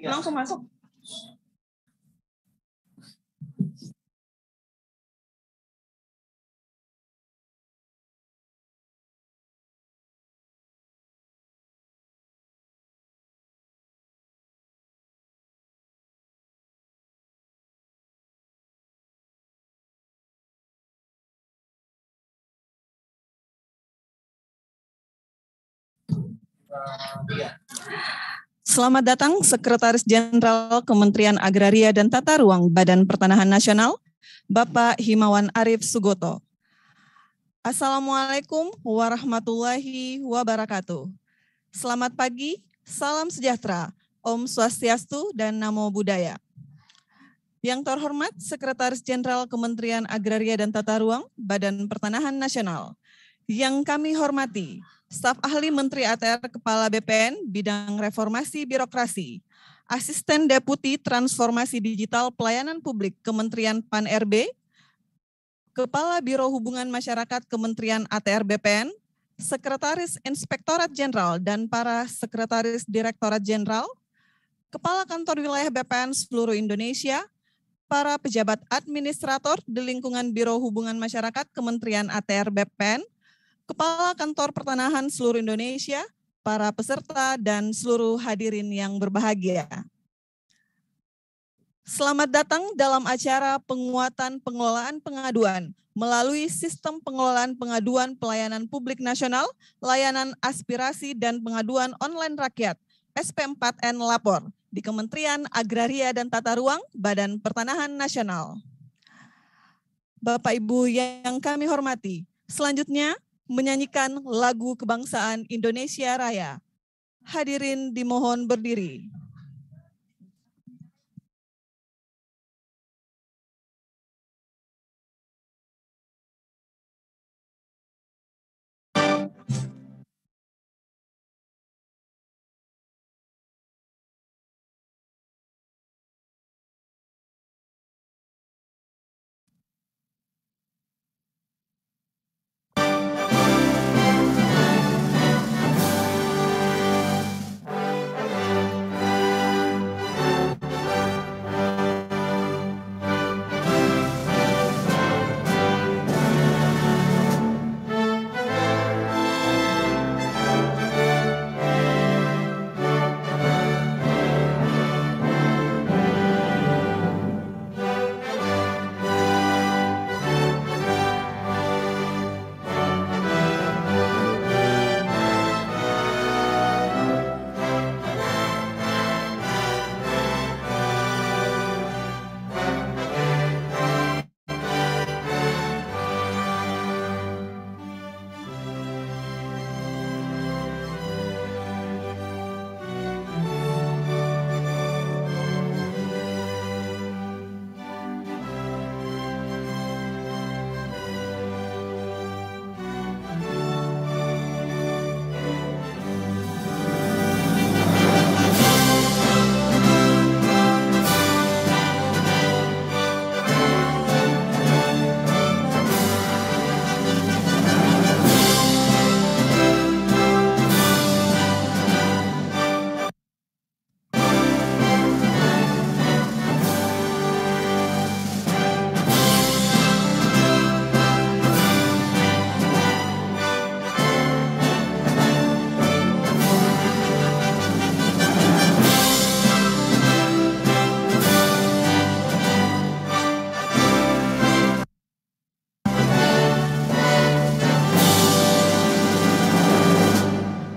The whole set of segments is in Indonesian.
Langsung masuk. Selamat datang Sekretaris Jenderal Kementerian Agraria dan Tata Ruang Badan Pertanahan Nasional, Bapak Himawan Arif Sugoto. Assalamualaikum warahmatullahi wabarakatuh. Selamat pagi, salam sejahtera, Om Swastiastu, dan Namo Buddhaya. Yang terhormat Sekretaris Jenderal Kementerian Agraria dan Tata Ruang Badan Pertanahan Nasional. Yang kami hormati, Staf Ahli Menteri ATR Kepala BPN Bidang Reformasi Birokrasi, Asisten Deputi Transformasi Digital Pelayanan Publik Kementerian PAN-RB, Kepala Biro Hubungan Masyarakat Kementerian ATR BPN, Sekretaris Inspektorat Jenderal dan para Sekretaris Direktorat Jenderal, Kepala Kantor Wilayah BPN seluruh Indonesia, para pejabat administrator di lingkungan Biro Hubungan Masyarakat Kementerian ATR BPN, Kepala Kantor Pertanahan seluruh Indonesia, para peserta, dan seluruh hadirin yang berbahagia. Selamat datang dalam acara penguatan pengelolaan pengaduan melalui Sistem Pengelolaan Pengaduan Pelayanan Publik Nasional, Layanan Aspirasi dan Pengaduan Online Rakyat, SP4N Lapor, di Kementerian Agraria dan Tata Ruang, Badan Pertanahan Nasional. Bapak Ibu yang kami hormati, selanjutnya menyanyikan lagu kebangsaan Indonesia Raya. Hadirin dimohon berdiri.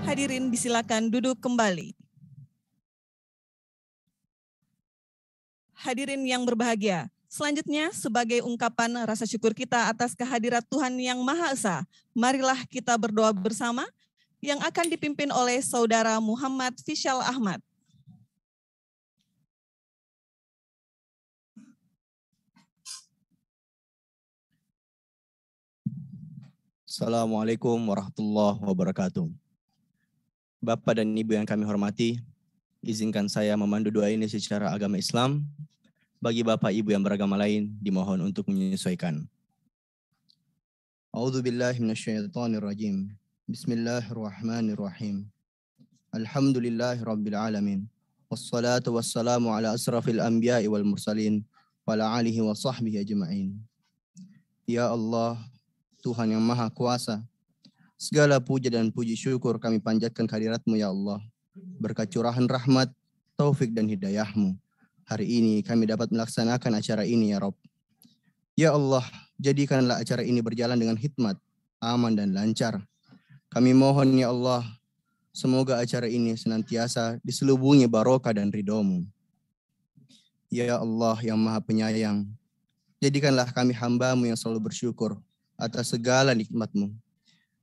Hadirin disilakan duduk kembali. Hadirin yang berbahagia, selanjutnya sebagai ungkapan rasa syukur kita atas kehadirat Tuhan Yang Maha Esa, marilah kita berdoa bersama yang akan dipimpin oleh Saudara Muhammad Fishal Ahmad. Assalamualaikum warahmatullahi wabarakatuh. Bapak dan Ibu yang kami hormati, izinkan saya memandu doa ini secara agama Islam. Bagi Bapak Ibu yang beragama lain, dimohon untuk menyesuaikan. A'udzubillahi minasyaitonirrajim. Bismillahirrahmanirrahim. Alhamdulillahirabbil alamin. wassalatu wassalamu ala asrafil anbiya'i wal mursalin wa ala alihi wa sahbihi ajma'in. Ya Allah, Tuhan yang Maha Kuasa, segala puja dan puji syukur kami panjatkan kehadirat-Mu ya Allah. Berkat curahan rahmat, taufik dan hidayah-Mu, hari ini kami dapat melaksanakan acara ini ya Rabb. Ya Allah, jadikanlah acara ini berjalan dengan hikmat, aman dan lancar. Kami mohon ya Allah, semoga acara ini senantiasa diselubungi barokah dan ridho-Mu. Ya Allah yang Maha Penyayang, jadikanlah kami hamba-Mu yang selalu bersyukur atas segala nikmat-Mu.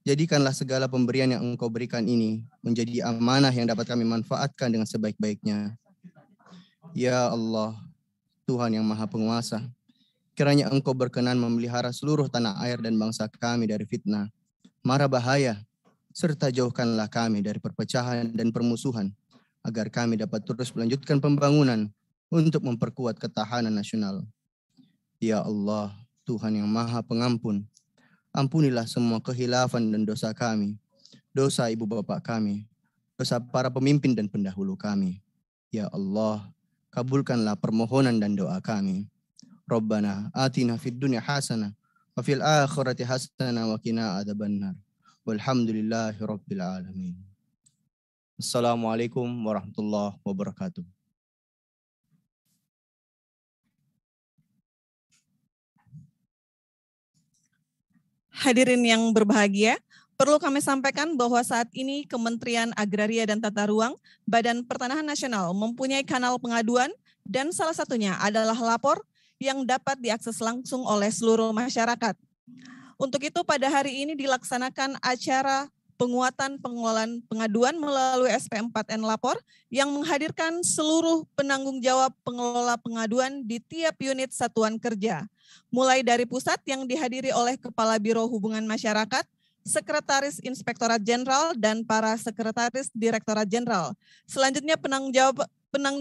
Jadikanlah segala pemberian yang Engkau berikan ini menjadi amanah yang dapat kami manfaatkan dengan sebaik-baiknya. Ya Allah, Tuhan yang Maha Penguasa, kiranya Engkau berkenan memelihara seluruh tanah air dan bangsa kami dari fitnah, mara bahaya, serta jauhkanlah kami dari perpecahan dan permusuhan, agar kami dapat terus melanjutkan pembangunan untuk memperkuat ketahanan nasional. Ya Allah, Tuhan yang Maha Pengampun, ampunilah semua khilafan dan dosa kami, dosa ibu bapak kami, dosa para pemimpin dan pendahulu kami. Ya Allah, kabulkanlah permohonan dan doa kami. Rabbana atina fid dunya hasanah wa fil akhirati hasanah wa qina adzabannar. Walhamdulillahi rabbil alamin. Assalamualaikum warahmatullahi wabarakatuh. Hadirin yang berbahagia, perlu kami sampaikan bahwa saat ini Kementerian Agraria dan Tata Ruang, Badan Pertanahan Nasional mempunyai kanal pengaduan dan salah satunya adalah lapor yang dapat diakses langsung oleh seluruh masyarakat. Untuk itu pada hari ini dilaksanakan acara penguatan pengelolaan pengaduan melalui SP4N Lapor yang menghadirkan seluruh penanggung jawab pengelola pengaduan di tiap unit satuan kerja. Mulai dari pusat yang dihadiri oleh Kepala Biro Hubungan Masyarakat, Sekretaris Inspektorat Jenderal, dan para Sekretaris Direktorat Jenderal. Selanjutnya penanggung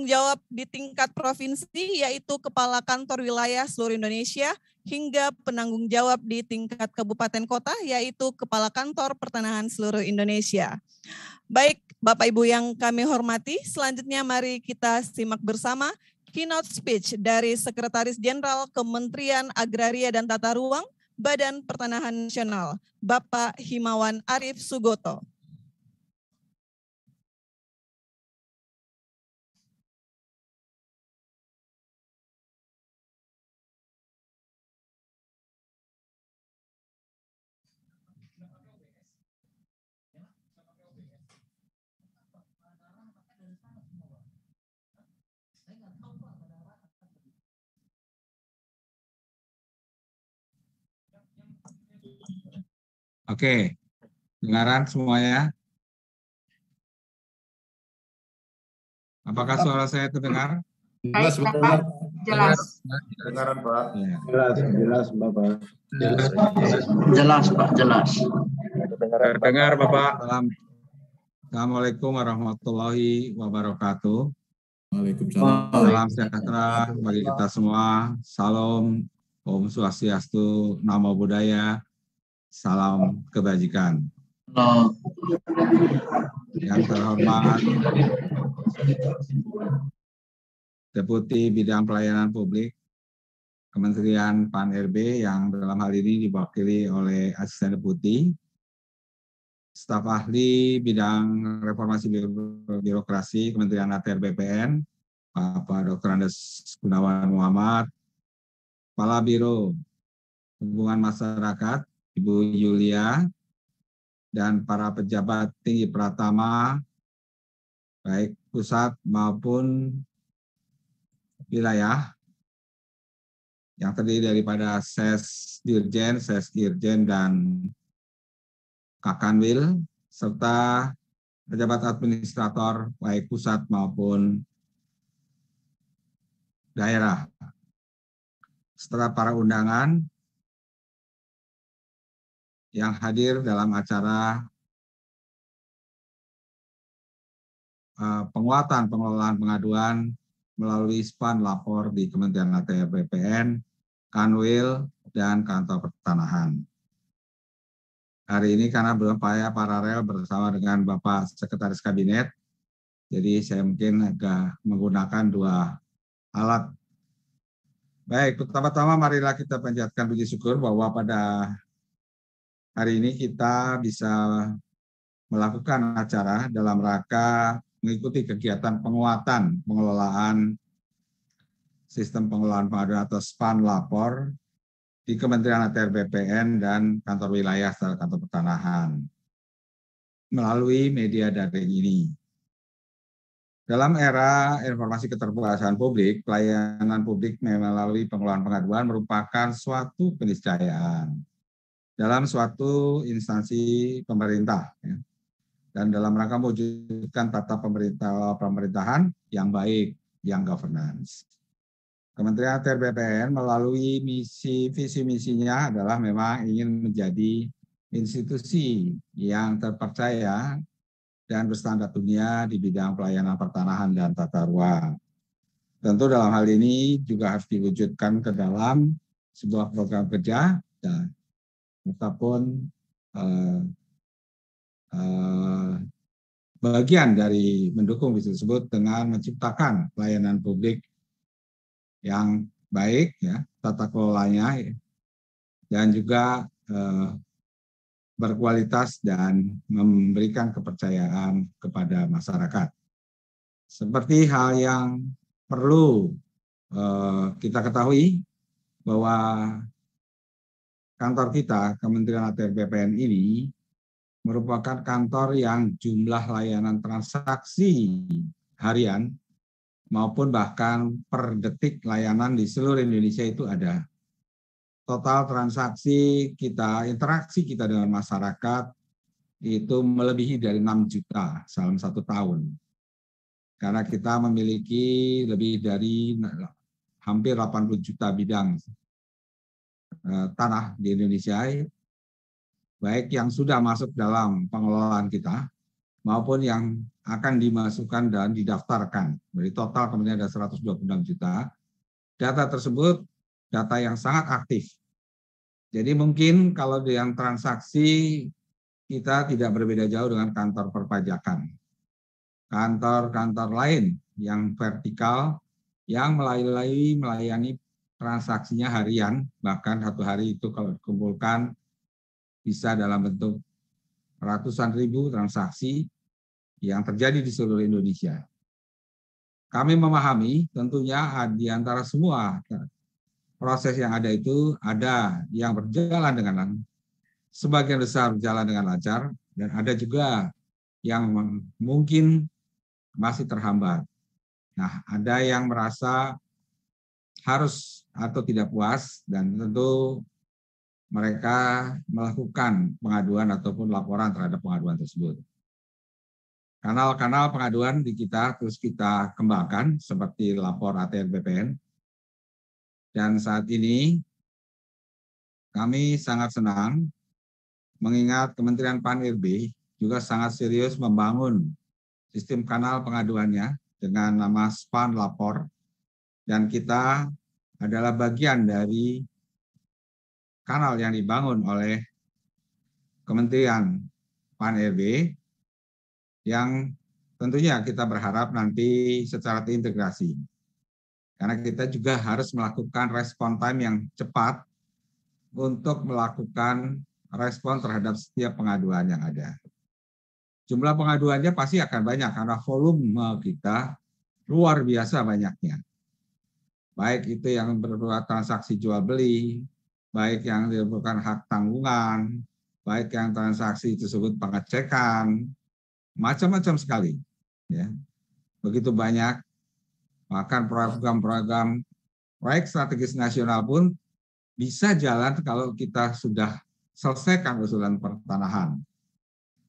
jawab di tingkat provinsi yaitu Kepala Kantor Wilayah seluruh Indonesia hingga penanggung jawab di tingkat kabupaten kota yaitu Kepala Kantor Pertanahan seluruh Indonesia. Baik Bapak Ibu yang kami hormati, selanjutnya mari kita simak bersama keynote speech dari Sekretaris Jenderal Kementerian Agraria dan Tata Ruang Badan Pertanahan Nasional, Bapak Himawan Arif Sugoto. Oke, dengaran semuanya? Apakah suara saya terdengar? Jelas, Bapak. Jelas. Dengaran, Pak. Ya. Jelas, Bapak. Jelas, Pak. Jelas. Terdengar, Bapak. Assalamualaikum warahmatullahi wabarakatuh. Waalaikumsalam. Salam sejahtera bagi kita semua. Salam, Om Swastiastu, Namo Buddhaya, salam kebajikan. Yang terhormat Deputi Bidang Pelayanan Publik Kementerian PAN-RB yang dalam hal ini diwakili oleh Asisten Deputi, Staf Ahli Bidang Reformasi Birokrasi Kementerian ATR BPN, Bapak Dr. Andes Gunawan Muhammad, Kepala Biro Hubungan Masyarakat, Ibu Yulia, dan para pejabat tinggi Pratama, baik pusat maupun wilayah, yang terdiri daripada Ses Dirjen, Ses Irjen, dan Kakanwil, serta pejabat administrator baik pusat maupun daerah. Setelah para undangan yang hadir dalam acara penguatan pengelolaan pengaduan melalui SPAN lapor di Kementerian ATR BPN, Kanwil, dan Kantor Pertanahan. Hari ini karena berupaya paralel bersama dengan Bapak Sekretaris Kabinet, Jadi saya mungkin agak menggunakan dua alat. Baik, pertama-tama marilah kita panjatkan puji syukur bahwa pada hari ini kita bisa melakukan acara dalam rangka mengikuti kegiatan penguatan pengelolaan sistem pengelolaan pengaduan atau SPAN lapor di Kementerian ATR BPN dan kantor wilayah serta kantor pertanahan melalui media daring ini. Dalam era informasi keterbukaan publik, pelayanan publik melalui pengelolaan pengaduan merupakan suatu keniscayaan dalam suatu instansi pemerintah, ya, dan dalam rangka mewujudkan tata pemerintahan yang baik, yang governance. Kementerian ATR BPN melalui visi misinya adalah memang ingin menjadi institusi yang terpercaya dan berstandar dunia di bidang pelayanan pertanahan dan tata ruang. Tentu dalam hal ini juga harus diwujudkan ke dalam sebuah program kerja dan ataupun bagian dari mendukung visi tersebut dengan menciptakan pelayanan publik yang baik, ya, tata kelolanya, ya, dan juga berkualitas dan memberikan kepercayaan kepada masyarakat. Seperti hal yang perlu kita ketahui bahwa kantor kita, Kementerian ATR BPN ini, merupakan kantor yang jumlah layanan transaksi harian maupun bahkan per detik layanan di seluruh Indonesia itu ada. Total transaksi kita, interaksi kita dengan masyarakat itu melebihi dari 6 juta dalam 1 tahun. Karena kita memiliki lebih dari hampir 80 juta bidang tanah di Indonesia, baik yang sudah masuk dalam pengelolaan kita maupun yang akan dimasukkan dan didaftarkan. Dari total kemudian ada 126 juta. Data tersebut data yang sangat aktif. Jadi mungkin kalau yang transaksi kita tidak berbeda jauh dengan kantor perpajakan. Kantor-kantor lain yang vertikal yang melayani transaksinya harian, bahkan 1 hari itu kalau dikumpulkan bisa dalam bentuk ratusan ribu transaksi yang terjadi di seluruh Indonesia. Kami memahami tentunya di antara semua proses yang ada itu ada yang berjalan dengan sebagian besar berjalan dengan lancar dan ada juga yang mungkin masih terhambat. Nah, ada yang merasa harus atau tidak puas dan tentu mereka melakukan pengaduan ataupun laporan terhadap pengaduan tersebut. Kanal-kanal pengaduan di kita terus kita kembangkan seperti lapor ATR BPN. Dan saat ini kami sangat senang mengingat Kementerian PAN-RB juga sangat serius membangun sistem kanal pengaduannya dengan nama SPAN Lapor. Dan kita adalah bagian dari kanal yang dibangun oleh Kementerian PAN-RB yang tentunya kita berharap nanti secara terintegrasi. Karena kita juga harus melakukan respon time yang cepat untuk melakukan respon terhadap setiap pengaduan yang ada. Jumlah pengaduannya pasti akan banyak karena volume kita luar biasa banyaknya. Baik itu yang berupa transaksi jual beli, baik yang merupakan hak tanggungan, baik yang transaksi tersebut pengecekan, macam-macam sekali. Ya. Begitu banyak, bahkan program-program proyek strategis nasional pun bisa jalan kalau kita sudah selesaikan usulan pertanahan.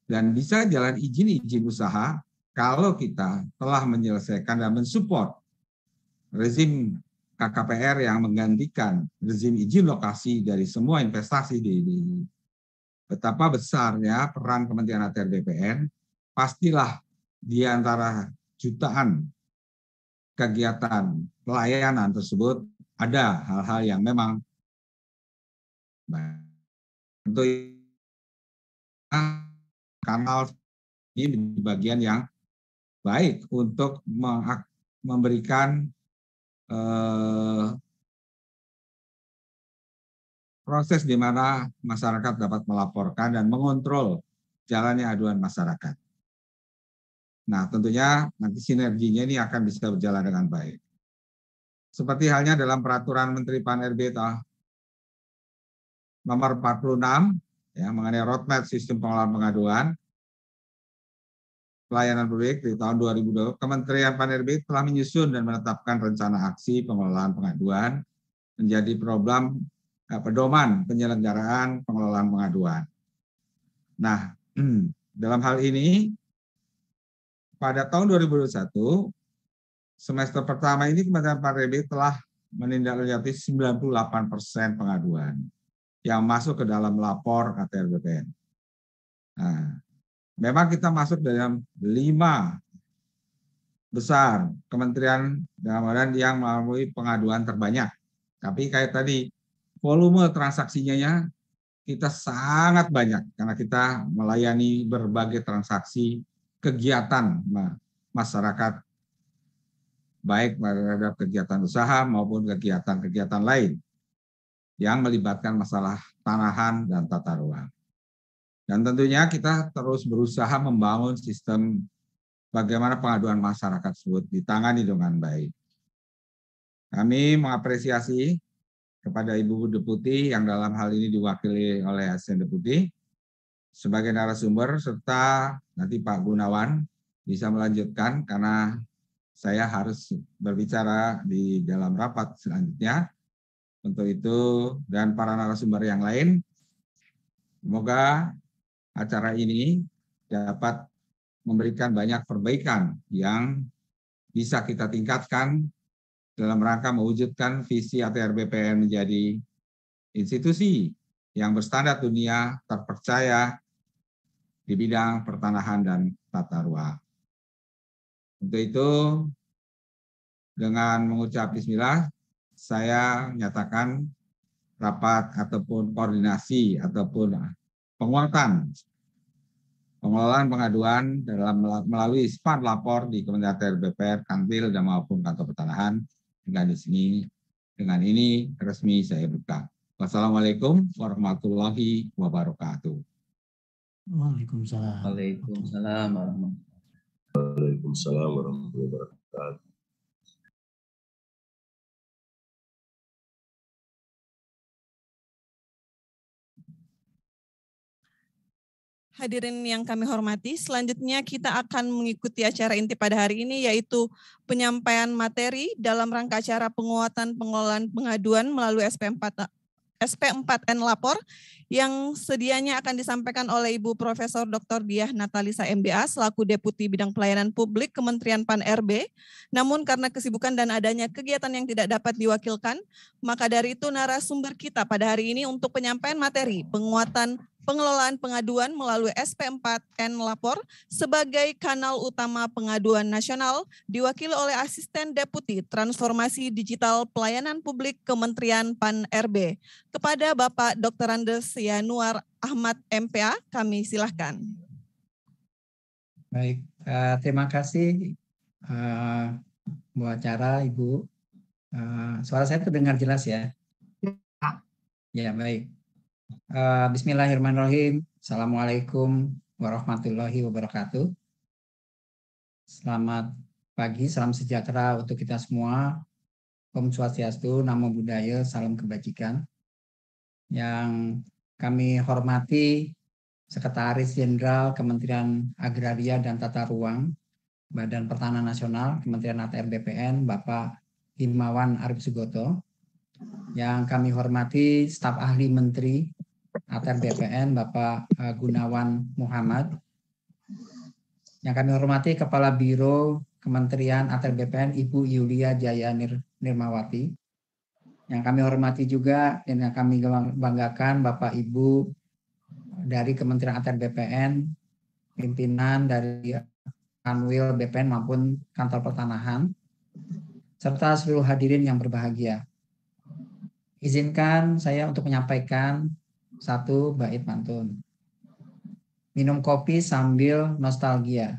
Dan bisa jalan izin usaha kalau kita telah menyelesaikan dan mensupport rezim KKPR yang menggantikan rezim izin lokasi dari semua investasi di betapa besarnya peran Kementerian ATR BPN, pastilah di antara jutaan kegiatan pelayanan tersebut ada hal-hal yang memang tentu kanal ini bagian yang baik untuk memberikan proses di mana masyarakat dapat melaporkan dan mengontrol jalannya aduan masyarakat. Nah, tentunya nanti sinerginya ini akan bisa berjalan dengan baik. Seperti halnya dalam peraturan Menteri Pan-RB nomor 46 ya, mengenai roadmap sistem pengelolaan pengaduan pelayanan publik di tahun 2020, Kementerian Pan-RB telah menyusun dan menetapkan rencana aksi pengelolaan pengaduan menjadi program pedoman penyelenggaraan pengelolaan pengaduan. Nah, dalam hal ini pada tahun 2021 semester pertama ini Kementerian Pan-RB telah menindaklanjuti 98% pengaduan yang masuk ke dalam lapor ATR BPN. Nah, memang kita masuk dalam 5 besar kementerian yang melalui pengaduan terbanyak. Tapi kayak tadi, volume transaksinya kita sangat banyak karena kita melayani berbagai transaksi kegiatan masyarakat, baik terhadap kegiatan usaha maupun kegiatan-kegiatan lain yang melibatkan masalah tanahan dan tata ruang. Dan tentunya kita terus berusaha membangun sistem bagaimana pengaduan masyarakat tersebut ditangani dengan baik. Kami mengapresiasi kepada Ibu Deputi yang dalam hal ini diwakili oleh Asisten Deputi sebagai narasumber, serta nanti Pak Gunawan bisa melanjutkan karena saya harus berbicara di dalam rapat selanjutnya. Untuk itu dan para narasumber yang lain, semoga acara ini dapat memberikan banyak perbaikan yang bisa kita tingkatkan dalam rangka mewujudkan visi ATR BPN menjadi institusi yang berstandar dunia, terpercaya di bidang pertanahan dan tata ruang. Untuk itu, dengan mengucap bismillah, saya nyatakan rapat ataupun koordinasi ataupun penguatan pengelolaan pengaduan dalam melalui SPAN lapor di Kementerian ATR BPN, Kanwil dan maupun Kantor Pertanahan dengan ini resmi saya buka. Wassalamualaikum warahmatullahi wabarakatuh. Waalaikumsalam. Waalaikumsalam warahmatullahi wabarakatuh. Hadirin yang kami hormati, selanjutnya kita akan mengikuti acara inti pada hari ini, yaitu penyampaian materi dalam rangka acara penguatan pengelolaan pengaduan melalui SP4N Lapor yang sedianya akan disampaikan oleh Ibu Profesor Dr. Diah Natalisa MBA selaku Deputi Bidang Pelayanan Publik Kementerian Pan-RB. Namun karena kesibukan dan adanya kegiatan yang tidak dapat diwakilkan, maka dari itu narasumber kita pada hari ini untuk penyampaian materi penguatan pengelolaan pengaduan melalui SP4N Lapor sebagai kanal utama pengaduan nasional diwakili oleh Asisten Deputi Transformasi Digital Pelayanan Publik Kementerian Pan-RB. Kepada Bapak Dr. Andes Yanuar Ahmad MPA, kami silahkan. Baik, terima kasih Bu acara, Ibu. Suara saya terdengar jelas ya? Ya, baik. Bismillahirrahmanirrahim. Assalamualaikum warahmatullahi wabarakatuh. Selamat pagi, salam sejahtera untuk kita semua. Om Swastiastu, Namo Buddhaya, salam kebajikan. Yang kami hormati Sekretaris Jenderal Kementerian Agraria dan Tata Ruang, Badan Pertanahan Nasional, Kementerian ATR BPN, Bapak Himawan Arif Sugoto. Yang kami hormati staf ahli Menteri ATR BPN, Bapak Gunawan Muhammad. Yang kami hormati Kepala Biro Kementerian ATR BPN, Ibu Yulia Jaya Nirmawati. Yang kami hormati juga dan yang kami banggakan Bapak Ibu dari Kementerian ATR BPN, pimpinan dari Kanwil BPN maupun Kantor Pertanahan, serta seluruh hadirin yang berbahagia. Izinkan saya untuk menyampaikan satu bait pantun. Minum kopi sambil nostalgia.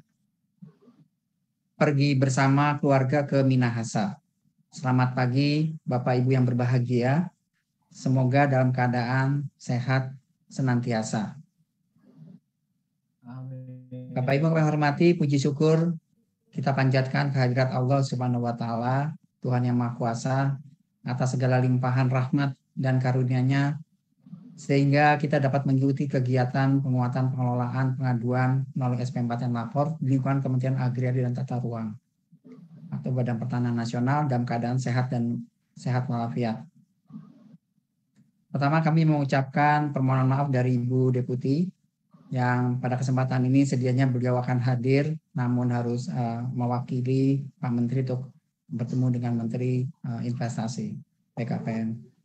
pergi bersama keluarga ke Minahasa. Selamat pagi Bapak Ibu yang berbahagia. Semoga dalam keadaan sehat senantiasa. Bapak Ibu yang kami hormati, puji syukur kita panjatkan kehadirat Allah Subhanahu wa taala, Tuhan yang Maha Kuasa, atas segala limpahan rahmat dan karunia-Nya sehingga kita dapat mengikuti kegiatan penguatan pengelolaan pengaduan melalui SP4N Lapor di lingkungan Kementerian Agraria dan Tata Ruang atau Badan Pertanahan Nasional dalam keadaan sehat dan sehat walafiat. Pertama, kami mengucapkan permohonan maaf dari Ibu Deputi yang pada kesempatan ini sedianya beliau akan hadir namun harus mewakili Pak Menteri untuk bertemu dengan Menteri Investasi BKPM.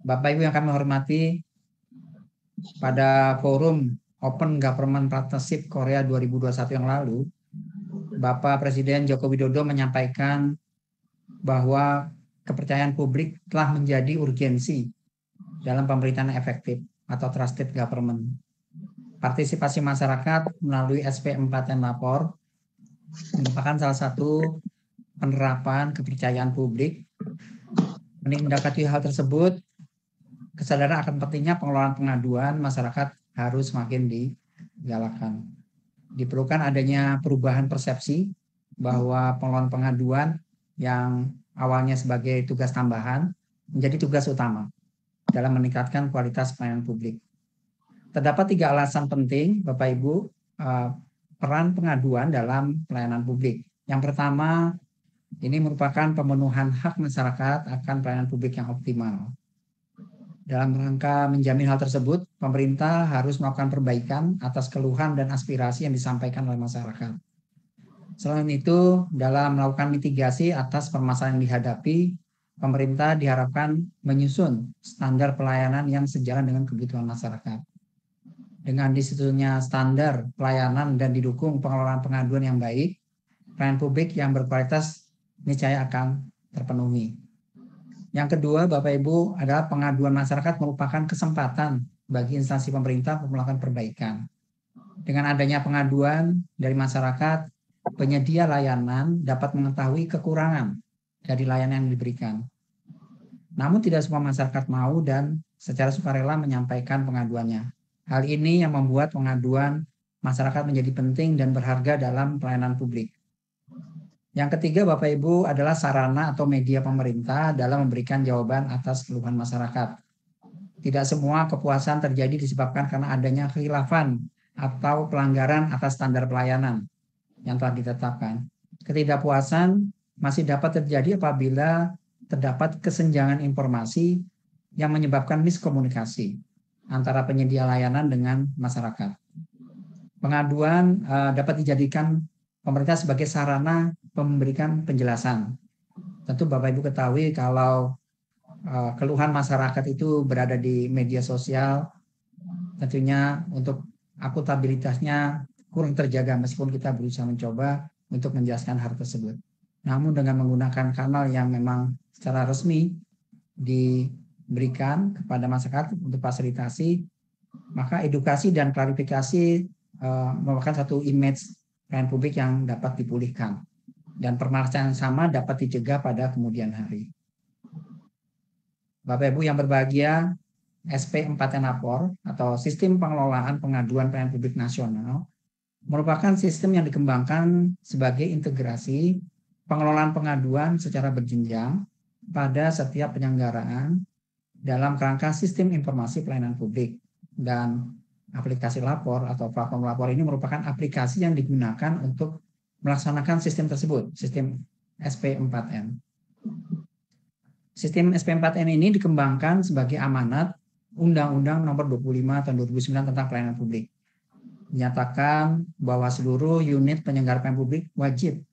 Bapak Ibu yang kami hormati, pada forum Open Government Partnership Korea 2021 yang lalu, Bapak Presiden Joko Widodo menyampaikan bahwa kepercayaan publik telah menjadi urgensi dalam pemerintahan efektif atau trusted government. Partisipasi masyarakat melalui SP4N Lapor merupakan salah satu penerapan kepercayaan publik. Menindaklanjuti hal tersebut, kesadaran akan pentingnya pengelolaan pengaduan masyarakat harus semakin digalakan. Diperlukan adanya perubahan persepsi bahwa pengelolaan pengaduan yang awalnya sebagai tugas tambahan menjadi tugas utama dalam meningkatkan kualitas pelayanan publik. Terdapat 3 alasan penting, Bapak Ibu, peran pengaduan dalam pelayanan publik. Yang pertama, ini merupakan pemenuhan hak masyarakat akan pelayanan publik yang optimal. Dalam rangka menjamin hal tersebut, pemerintah harus melakukan perbaikan atas keluhan dan aspirasi yang disampaikan oleh masyarakat. Selain itu, dalam melakukan mitigasi atas permasalahan yang dihadapi, pemerintah diharapkan menyusun standar pelayanan yang sejalan dengan kebutuhan masyarakat. Dengan disusunnya standar pelayanan dan didukung pengelolaan pengaduan yang baik, pelayanan publik yang berkualitas niscaya akan terpenuhi. Yang kedua, Bapak Ibu, adalah pengaduan masyarakat merupakan kesempatan bagi instansi pemerintah untuk melakukan perbaikan. Dengan adanya pengaduan dari masyarakat, penyedia layanan dapat mengetahui kekurangan dari layanan yang diberikan. Namun tidak semua masyarakat mau dan secara sukarela menyampaikan pengaduannya. Hal ini yang membuat pengaduan masyarakat menjadi penting dan berharga dalam pelayanan publik. Yang ketiga, Bapak Ibu, adalah sarana atau media pemerintah dalam memberikan jawaban atas keluhan masyarakat. Tidak semua kepuasan terjadi disebabkan karena adanya khilafan atau pelanggaran atas standar pelayanan yang telah ditetapkan. Ketidakpuasan masih dapat terjadi apabila terdapat kesenjangan informasi yang menyebabkan miskomunikasi antara penyedia layanan dengan masyarakat. Pengaduan dapat dijadikan pemerintah sebagai sarana memberikan penjelasan. Tentu Bapak Ibu ketahui kalau keluhan masyarakat itu berada di media sosial, tentunya untuk akuntabilitasnya kurang terjaga meskipun kita berusaha mencoba untuk menjelaskan hal tersebut. Namun dengan menggunakan kanal yang memang secara resmi diberikan kepada masyarakat untuk fasilitasi, maka edukasi dan klarifikasi merupakan satu image pelayanan publik yang dapat dipulihkan dan permasalahan yang sama dapat dicegah pada kemudian hari. Bapak Ibu yang berbahagia, SP4N Lapor atau Sistem Pengelolaan Pengaduan Pelayanan Publik Nasional merupakan sistem yang dikembangkan sebagai integrasi pengelolaan pengaduan secara berjenjang pada setiap penyelenggaraan dalam kerangka sistem informasi pelayanan publik. Dan aplikasi lapor atau platform lapor ini merupakan aplikasi yang digunakan untuk melaksanakan sistem tersebut, sistem SP4N. Sistem SP4N ini dikembangkan sebagai amanat Undang-Undang Nomor 25 Tahun 2009 tentang Pelayanan Publik. Menyatakan bahwa seluruh unit penyelenggara pelayanan publik wajib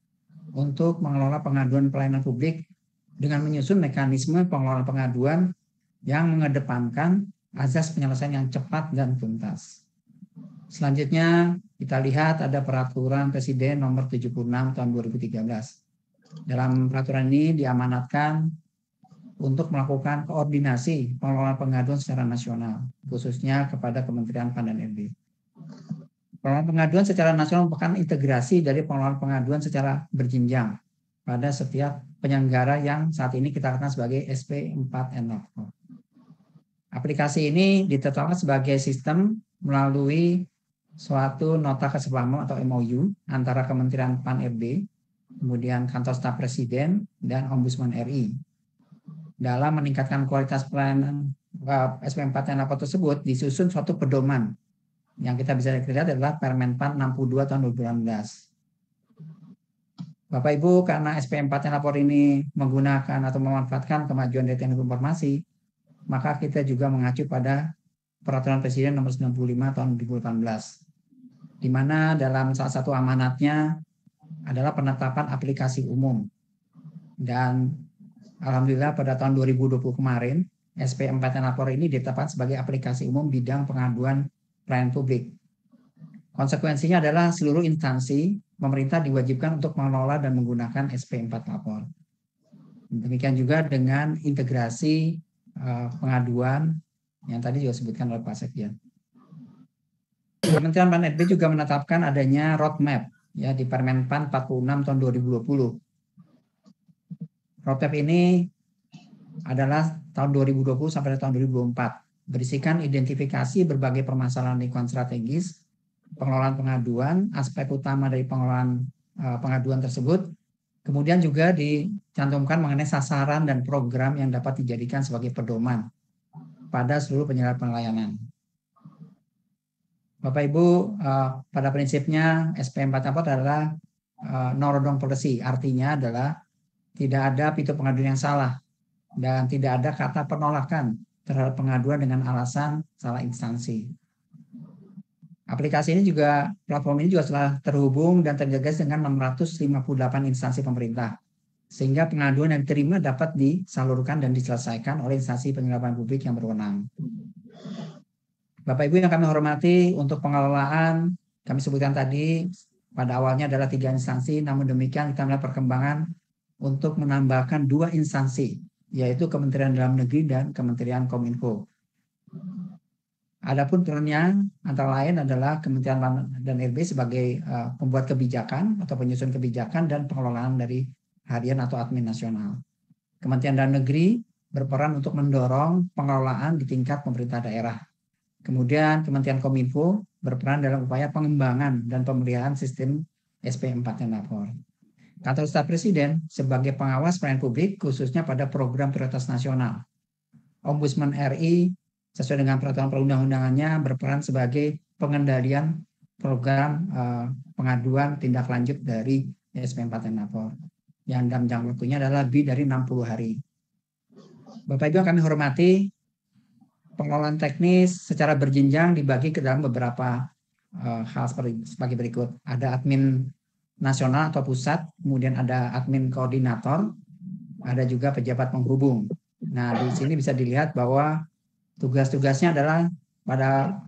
untuk mengelola pengaduan pelayanan publik dengan menyusun mekanisme pengelolaan pengaduan yang mengedepankan azas penyelesaian yang cepat dan tuntas. Selanjutnya kita lihat ada Peraturan Presiden Nomor 76 Tahun 2013. Dalam peraturan ini diamanatkan untuk melakukan koordinasi pengelolaan pengaduan secara nasional, khususnya kepada Kementerian PAN dan RB. Pengelolaan pengaduan secara nasional merupakan integrasi dari pengelolaan pengaduan secara berjenjang pada setiap penyelenggara yang saat ini kita kenal sebagai SP4N. Aplikasi ini ditetapkan sebagai sistem melalui suatu nota kesepahaman atau MOU antara Kementerian PAN-RB, kemudian Kantor Staf Presiden, dan Ombudsman RI. Dalam meningkatkan kualitas pelayanan SP4N tersebut disusun suatu pedoman yang kita bisa lihat adalah Permen PAN 62 tahun 2018. Bapak Ibu, karena SP4N ini menggunakan atau memanfaatkan kemajuan dari teknologi informasi, maka kita juga mengacu pada Peraturan Presiden nomor 95 tahun 2018, di mana dalam salah satu amanatnya adalah penetapan aplikasi umum. Dan alhamdulillah pada tahun 2020 kemarin, SP4N ini ditetapkan sebagai aplikasi umum bidang pengaduan pelayanan publik. Konsekuensinya adalah seluruh instansi pemerintah diwajibkan untuk mengelola dan menggunakan SP4 Lapor. Demikian juga dengan integrasi pengaduan yang tadi juga disebutkan oleh Pak Sekjen. Kementerian PAN-RB juga menetapkan adanya roadmap ya di Permen PAN 46 tahun 2020. Roadmap ini adalah tahun 2020 sampai tahun 2024. Berisikan identifikasi berbagai permasalahan lingkungan strategis, pengelolaan pengaduan, aspek utama dari pengelolaan pengaduan tersebut, kemudian juga dicantumkan mengenai sasaran dan program yang dapat dijadikan sebagai pedoman pada seluruh penyelenggara pelayanan. Bapak Ibu, pada prinsipnya SP4 adalah no-wrong policy, artinya adalah tidak ada pintu pengaduan yang salah dan tidak ada kata penolakan terhadap pengaduan dengan alasan salah instansi. Aplikasi ini juga, platform ini juga telah terhubung dan terintegrasi dengan 658 instansi pemerintah, sehingga pengaduan yang diterima dapat disalurkan dan diselesaikan oleh instansi penyelenggara publik yang berwenang. Bapak Ibu yang kami hormati, untuk pengelolaan kami sebutkan tadi pada awalnya adalah 3 instansi, namun demikian kita melihat perkembangan untuk menambahkan 2 instansi, yaitu Kementerian Dalam Negeri dan Kementerian Kominfo. Adapun perannya antara lain adalah Kementerian dan RB sebagai pembuat kebijakan atau penyusun kebijakan dan pengelolaan dari harian atau admin nasional. Kementerian Dalam Negeri berperan untuk mendorong pengelolaan di tingkat pemerintah daerah. Kemudian Kementerian Kominfo berperan dalam upaya pengembangan dan pemeliharaan sistem SP4N Lapor. Kantor Staf Presiden sebagai pengawas pelayanan publik khususnya pada program prioritas nasional. Ombudsman RI sesuai dengan peraturan perundang-undangannya berperan sebagai pengendalian program pengaduan tindak lanjut dari SP4N Lapor yang dalam jangka waktunya adalah lebih dari 60 hari. Bapak Ibu yang kami hormati, pengelolaan teknis secara berjenjang dibagi ke dalam beberapa hal sebagai berikut. Ada admin nasional atau pusat, kemudian ada admin koordinator, ada juga pejabat penghubung. Nah, di sini bisa dilihat bahwa tugas-tugasnya adalah pada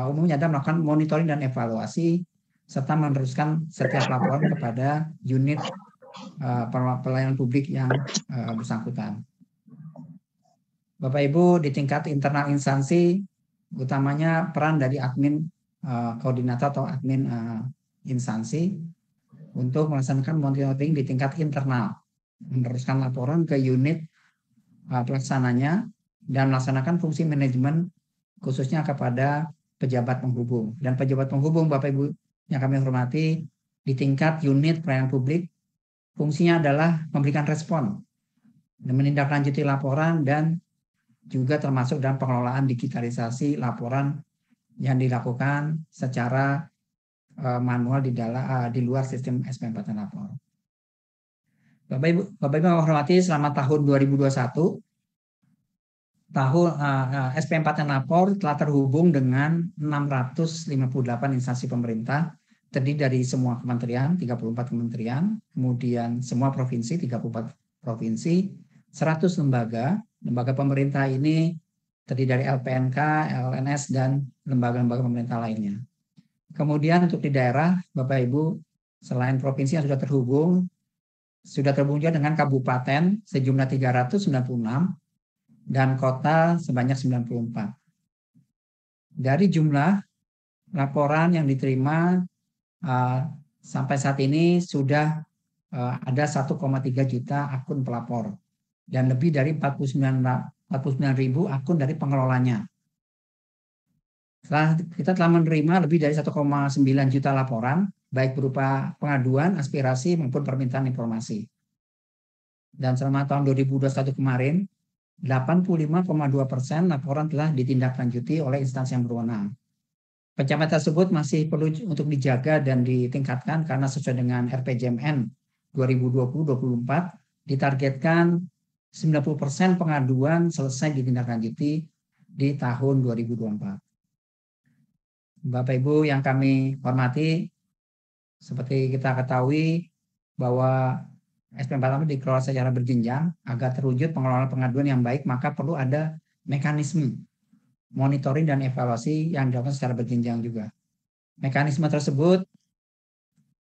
umumnya adalah melakukan monitoring dan evaluasi, serta meneruskan setiap laporan kepada unit pelayanan publik yang bersangkutan. Bapak Ibu, di tingkat internal instansi, utamanya peran dari admin koordinator atau admin instansi untuk melaksanakan monitoring di tingkat internal, meneruskan laporan ke unit pelaksananya, dan melaksanakan fungsi manajemen khususnya kepada pejabat penghubung. Dan pejabat penghubung, Bapak Ibu yang kami hormati, di tingkat unit pelayanan publik, fungsinya adalah memberikan respon dan menindaklanjuti laporan dan juga termasuk dalam pengelolaan digitalisasi laporan yang dilakukan secara manual di luar sistem SP4N Lapor. Bapak Ibu yang hormati, selama tahun 2021 SP4N Lapor telah terhubung dengan 658 instansi pemerintah, terdiri dari semua kementerian, 34 kementerian, kemudian semua provinsi, 34 provinsi, 100 lembaga pemerintah ini terdiri dari LPNK, LNS, dan lembaga-lembaga pemerintah lainnya. Kemudian untuk di daerah, Bapak Ibu, selain provinsi yang sudah terhubung juga dengan kabupaten sejumlah 396 dan kota sebanyak 94. Dari jumlah laporan yang diterima sampai saat ini sudah ada 1,3 juta akun pelapor dan lebih dari 49.000 akun dari pengelolanya. Kita telah menerima lebih dari 1,9 juta laporan, baik berupa pengaduan, aspirasi, maupun permintaan informasi. Dan selama tahun 2021 kemarin, 85,2% laporan telah ditindaklanjuti oleh instansi yang berwenang. Pencapaian tersebut masih perlu untuk dijaga dan ditingkatkan karena sesuai dengan RPJMN 2020-2024 ditargetkan 90% pengaduan selesai ditindaklanjuti di tahun 2024. Bapak Ibu yang kami hormati, seperti kita ketahui bahwa SP4 dikelola secara berjenjang agar terwujud pengelolaan pengaduan yang baik, maka perlu ada mekanisme monitoring dan evaluasi yang dilakukan secara berjenjang juga. Mekanisme tersebut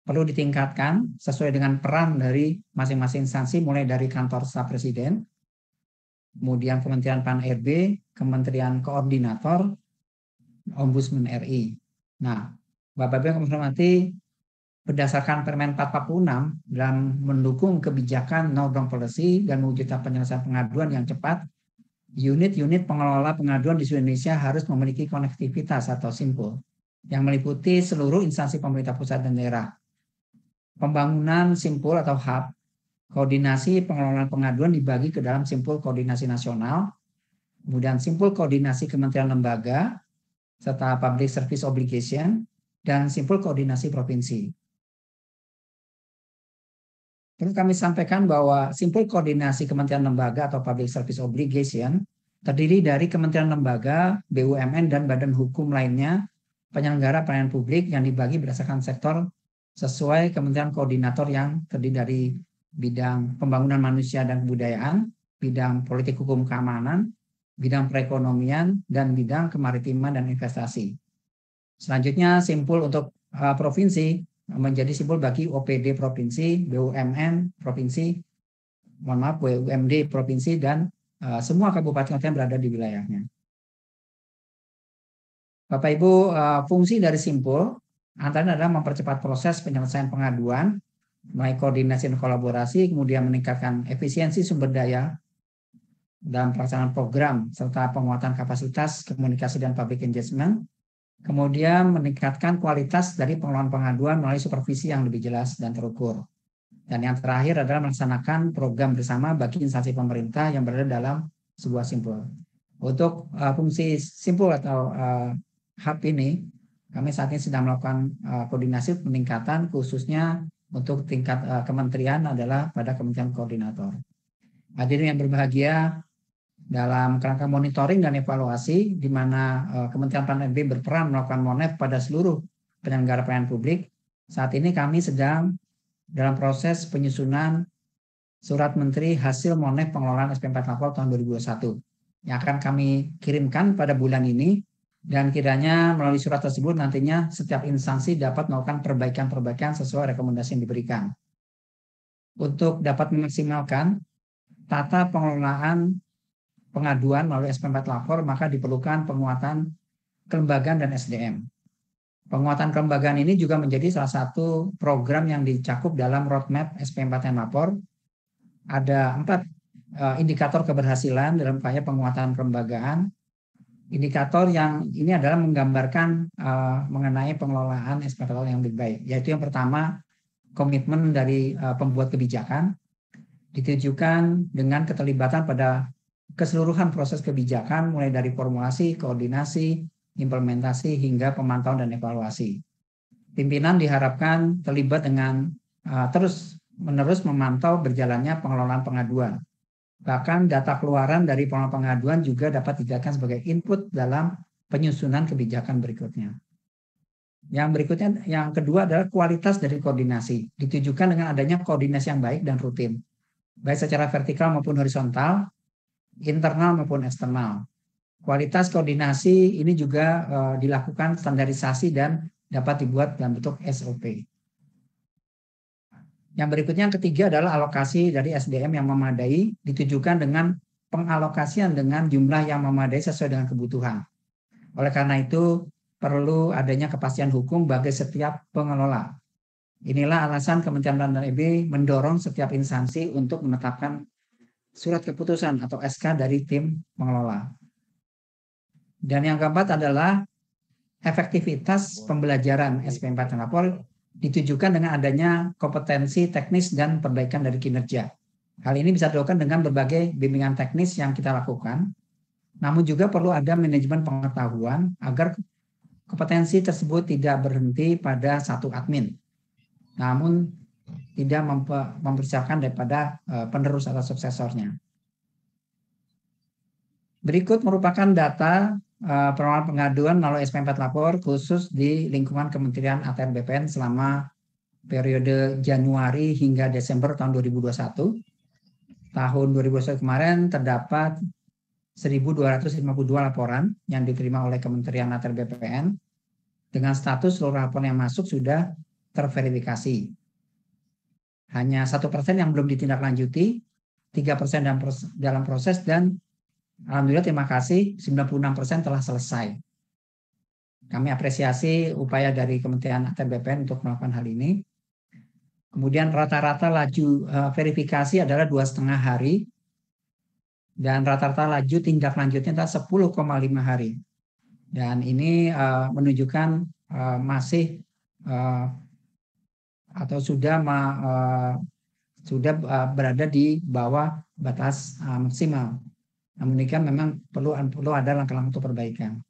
perlu ditingkatkan sesuai dengan peran dari masing-masing instansi, mulai dari kantor staf presiden, kemudian Kementerian Pan-RB, Kementerian Koordinator, Ombudsman RI. Nah, Bapak Ibu yang kami hormati, berdasarkan Permen 446 dalam mendukung kebijakan no wrong policy dan mewujudkan penyelesaian pengaduan yang cepat, unit-unit pengelola pengaduan di seluruh Indonesia harus memiliki konektivitas atau simpul yang meliputi seluruh instansi pemerintah pusat dan daerah. Pembangunan simpul atau hub koordinasi pengelolaan pengaduan dibagi ke dalam simpul koordinasi nasional, kemudian simpul koordinasi kementerian lembaga, serta public service obligation, dan simpul koordinasi provinsi. Perlu kami sampaikan bahwa simpul koordinasi kementerian lembaga atau public service obligation terdiri dari kementerian lembaga, BUMN, dan badan hukum lainnya penyelenggara pelayanan publik yang dibagi berdasarkan sektor sesuai kementerian koordinator yang terdiri dari bidang pembangunan manusia dan kebudayaan, bidang politik hukum keamanan, bidang perekonomian, dan bidang kemaritiman dan investasi. Selanjutnya simpul untuk provinsi menjadi simpul bagi OPD provinsi, BUMN provinsi, BUMD provinsi, dan semua kabupaten kota yang berada di wilayahnya. Bapak Ibu, fungsi dari simpul antara adalah mempercepat proses penyelesaian pengaduan, mulai koordinasi dan kolaborasi, kemudian meningkatkan efisiensi sumber daya dalam pelaksanaan program, serta penguatan kapasitas komunikasi dan public engagement, kemudian meningkatkan kualitas dari pengelolaan pengaduan melalui supervisi yang lebih jelas dan terukur. Dan yang terakhir adalah melaksanakan program bersama bagi instansi pemerintah yang berada dalam sebuah simpul. Untuk fungsi simpul atau hub ini, kami saat ini sedang melakukan koordinasi peningkatan khususnya untuk tingkat kementerian adalah pada Kementerian Koordinator. Hadirin yang berbahagia, dalam kerangka monitoring dan evaluasi di mana Kementerian Pan-RB berperan melakukan monef pada seluruh penyelenggara pelayanan publik, saat ini kami sedang dalam proses penyusunan surat menteri hasil monef pengelolaan SP4 Lapor tahun 2021 yang akan kami kirimkan pada bulan ini, dan kiranya melalui surat tersebut nantinya setiap instansi dapat melakukan perbaikan-perbaikan sesuai rekomendasi yang diberikan. Untuk dapat memaksimalkan tata pengelolaan pengaduan melalui SP4 Lapor, maka diperlukan penguatan kelembagaan dan SDM. Penguatan kelembagaan ini juga menjadi salah satu program yang dicakup dalam roadmap SP4 Lapor. Ada 4 indikator keberhasilan dalam upaya penguatan kelembagaan. Indikator yang ini adalah menggambarkan mengenai pengelolaan SP4 yang lebih baik, yaitu yang pertama, komitmen dari pembuat kebijakan ditujukan dengan keterlibatan pada keseluruhan proses kebijakan mulai dari formulasi, koordinasi, implementasi hingga pemantauan dan evaluasi. Pimpinan diharapkan terlibat dengan terus-menerus memantau berjalannya pengelolaan pengaduan. Bahkan data keluaran dari pengelolaan pengaduan juga dapat dijadikan sebagai input dalam penyusunan kebijakan berikutnya. Yang berikutnya, yang kedua adalah kualitas dari koordinasi. Ditujukan dengan adanya koordinasi yang baik dan rutin, baik secara vertikal maupun horizontal, internal maupun eksternal. Kualitas koordinasi ini juga dilakukan standarisasi dan dapat dibuat dalam bentuk SOP. Yang berikutnya, yang ketiga adalah alokasi dari SDM yang memadai, ditujukan dengan pengalokasian dengan jumlah yang memadai sesuai dengan kebutuhan. Oleh karena itu, perlu adanya kepastian hukum bagi setiap pengelola. Inilah alasan Kementerian PAN mendorong setiap instansi untuk menetapkan surat keputusan atau SK dari tim pengelola. Dan yang keempat adalah efektivitas pembelajaran SP4 dan lapor ditujukan dengan adanya kompetensi teknis dan perbaikan dari kinerja. Hal ini bisa dilakukan dengan berbagai bimbingan teknis yang kita lakukan, namun juga perlu ada manajemen pengetahuan agar kompetensi tersebut tidak berhenti pada satu admin, namun tidak mempersiapkan daripada penerus atau suksesornya. Berikut merupakan data permohonan pengaduan melalui SP4 lapor khusus di lingkungan Kementerian ATR BPN selama periode Januari hingga Desember tahun 2021. Tahun 2021 kemarin terdapat 1.252 laporan yang diterima oleh Kementerian ATR BPN dengan status seluruh laporan yang masuk sudah terverifikasi. Hanya 1% yang belum ditindaklanjuti, 3% dalam proses, dan alhamdulillah terima kasih 96% telah selesai. Kami apresiasi upaya dari Kementerian ATR BPN untuk melakukan hal ini. Kemudian rata-rata laju verifikasi adalah 2,5 hari dan rata-rata laju tindak lanjutnya adalah 10,5 hari. Dan ini menunjukkan masih atau sudah berada di bawah batas maksimal. Namun demikian memang perlu ada langkah-langkah untuk perbaikan.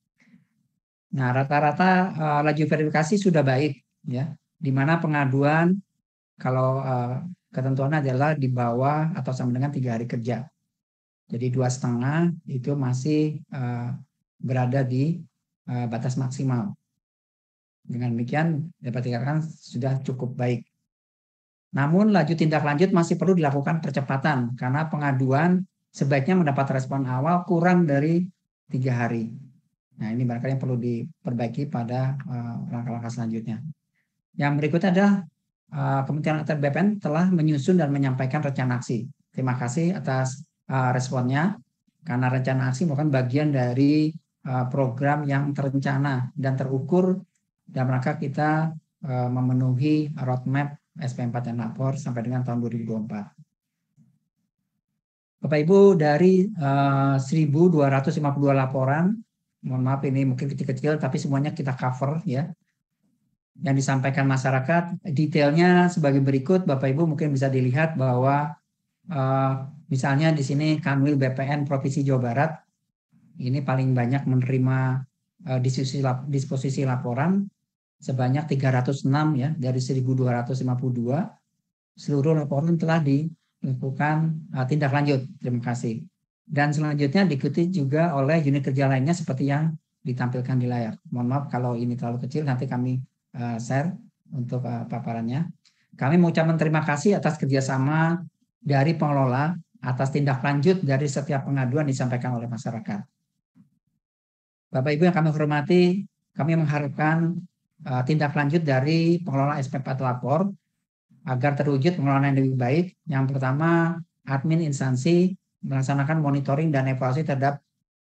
Nah, rata-rata laju verifikasi sudah baik, ya, di mana pengaduan kalau ketentuannya adalah di bawah atau sama dengan 3 hari kerja. Jadi 2,5 itu masih berada di batas maksimal. Dengan demikian dapat dikatakan sudah cukup baik. Namun laju tindak lanjut masih perlu dilakukan percepatan karena pengaduan sebaiknya mendapat respon awal kurang dari 3 hari. Nah, ini barangkali yang perlu diperbaiki pada langkah-langkah selanjutnya. Yang berikutnya adalah Kementerian ATR BPN telah menyusun dan menyampaikan rencana aksi. Terima kasih atas responnya, karena rencana aksi merupakan bagian dari program yang terencana dan terukur dalam rangka kita memenuhi roadmap SP4 dan lapor sampai dengan tahun 2024. Bapak Ibu, dari 1.252 laporan, mohon maaf ini mungkin kecil-kecil tapi semuanya kita cover, ya, yang disampaikan masyarakat. Detailnya sebagai berikut, Bapak Ibu mungkin bisa dilihat bahwa misalnya di sini Kanwil BPN Provinsi Jawa Barat ini paling banyak menerima disposisi laporan sebanyak 306, ya, dari 1.252. Seluruh laporan telah dilakukan tindak lanjut. Terima kasih. Dan selanjutnya diikuti juga oleh unit kerja lainnya seperti yang ditampilkan di layar. Mohon maaf kalau ini terlalu kecil, nanti kami share untuk paparannya. Kami mengucapkan terima kasih atas kerjasama dari pengelola atas tindak lanjut dari setiap pengaduan disampaikan oleh masyarakat. Bapak Ibu yang kami hormati, kami mengharapkan tindak lanjut dari pengelola SP4 lapor agar terwujud pengelolaan yang lebih baik. Yang pertama, admin instansi melaksanakan monitoring dan evaluasi terhadap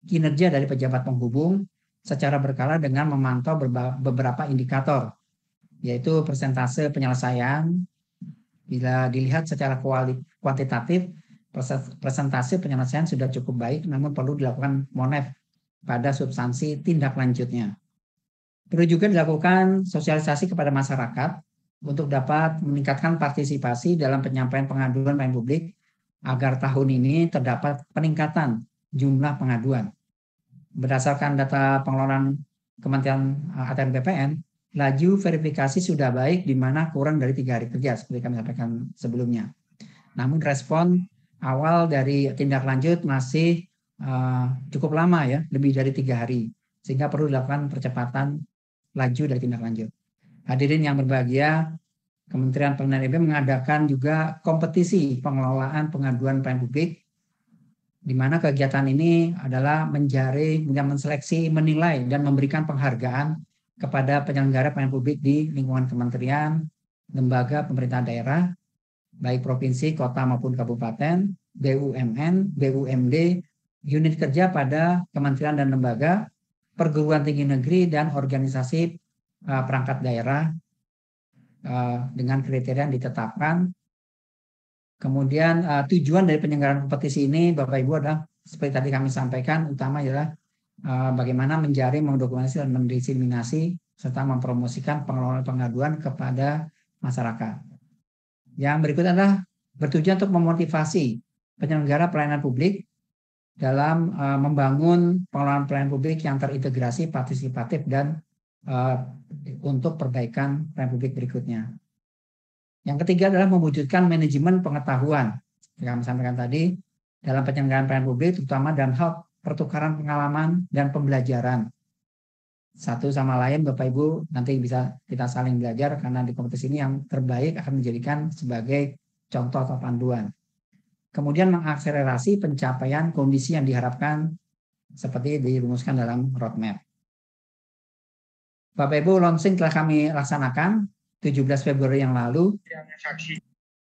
kinerja dari pejabat penghubung secara berkala dengan memantau beberapa indikator, yaitu persentase penyelesaian. Bila dilihat secara kuantitatif, persentase penyelesaian sudah cukup baik, namun perlu dilakukan monef pada substansi tindak lanjutnya. Perlu juga dilakukan sosialisasi kepada masyarakat untuk dapat meningkatkan partisipasi dalam penyampaian pengaduan pelayanan publik agar tahun ini terdapat peningkatan jumlah pengaduan. Berdasarkan data pengelolaan Kementerian ATR BPN, laju verifikasi sudah baik di mana kurang dari 3 hari kerja seperti kami sampaikan sebelumnya. Namun respon awal dari tindak lanjut masih cukup lama, ya, lebih dari 3 hari, sehingga perlu dilakukan percepatan laju dari tindak lanjut. Hadirin yang berbahagia, Kementerian PAN mengadakan juga kompetisi pengelolaan pengaduan pelayanan publik, di mana kegiatan ini adalah menjaring, menseleksi, menilai, dan memberikan penghargaan kepada penyelenggara pelayanan publik di lingkungan kementerian, lembaga pemerintahan daerah, baik provinsi, kota maupun kabupaten, BUMN, BUMD, unit kerja pada kementerian dan lembaga, perguruan tinggi negeri, dan organisasi perangkat daerah dengan kriteria yang ditetapkan. Kemudian tujuan dari penyelenggaraan kompetisi ini Bapak Ibu adalah seperti tadi kami sampaikan, utama adalah bagaimana menjaring, mendokumentasi, dan mendiseminasi serta mempromosikan pengelolaan pengaduan kepada masyarakat. Yang berikut adalah bertujuan untuk memotivasi penyelenggara pelayanan publik dalam membangun pengelolaan pelayanan publik yang terintegrasi, partisipatif, dan untuk perbaikan pelayanan publik berikutnya. Yang ketiga adalah mewujudkan manajemen pengetahuan. Yang kami sampaikan tadi, dalam penyelenggaraan pelayanan publik, terutama dalam hal pertukaran pengalaman dan pembelajaran. Satu sama lain, Bapak Ibu, nanti bisa kita saling belajar, karena di kompetisi ini yang terbaik akan menjadikan sebagai contoh atau panduan. Kemudian mengakselerasi pencapaian kondisi yang diharapkan seperti dirumuskan dalam roadmap. Bapak Ibu, launching telah kami laksanakan 17 Februari yang lalu.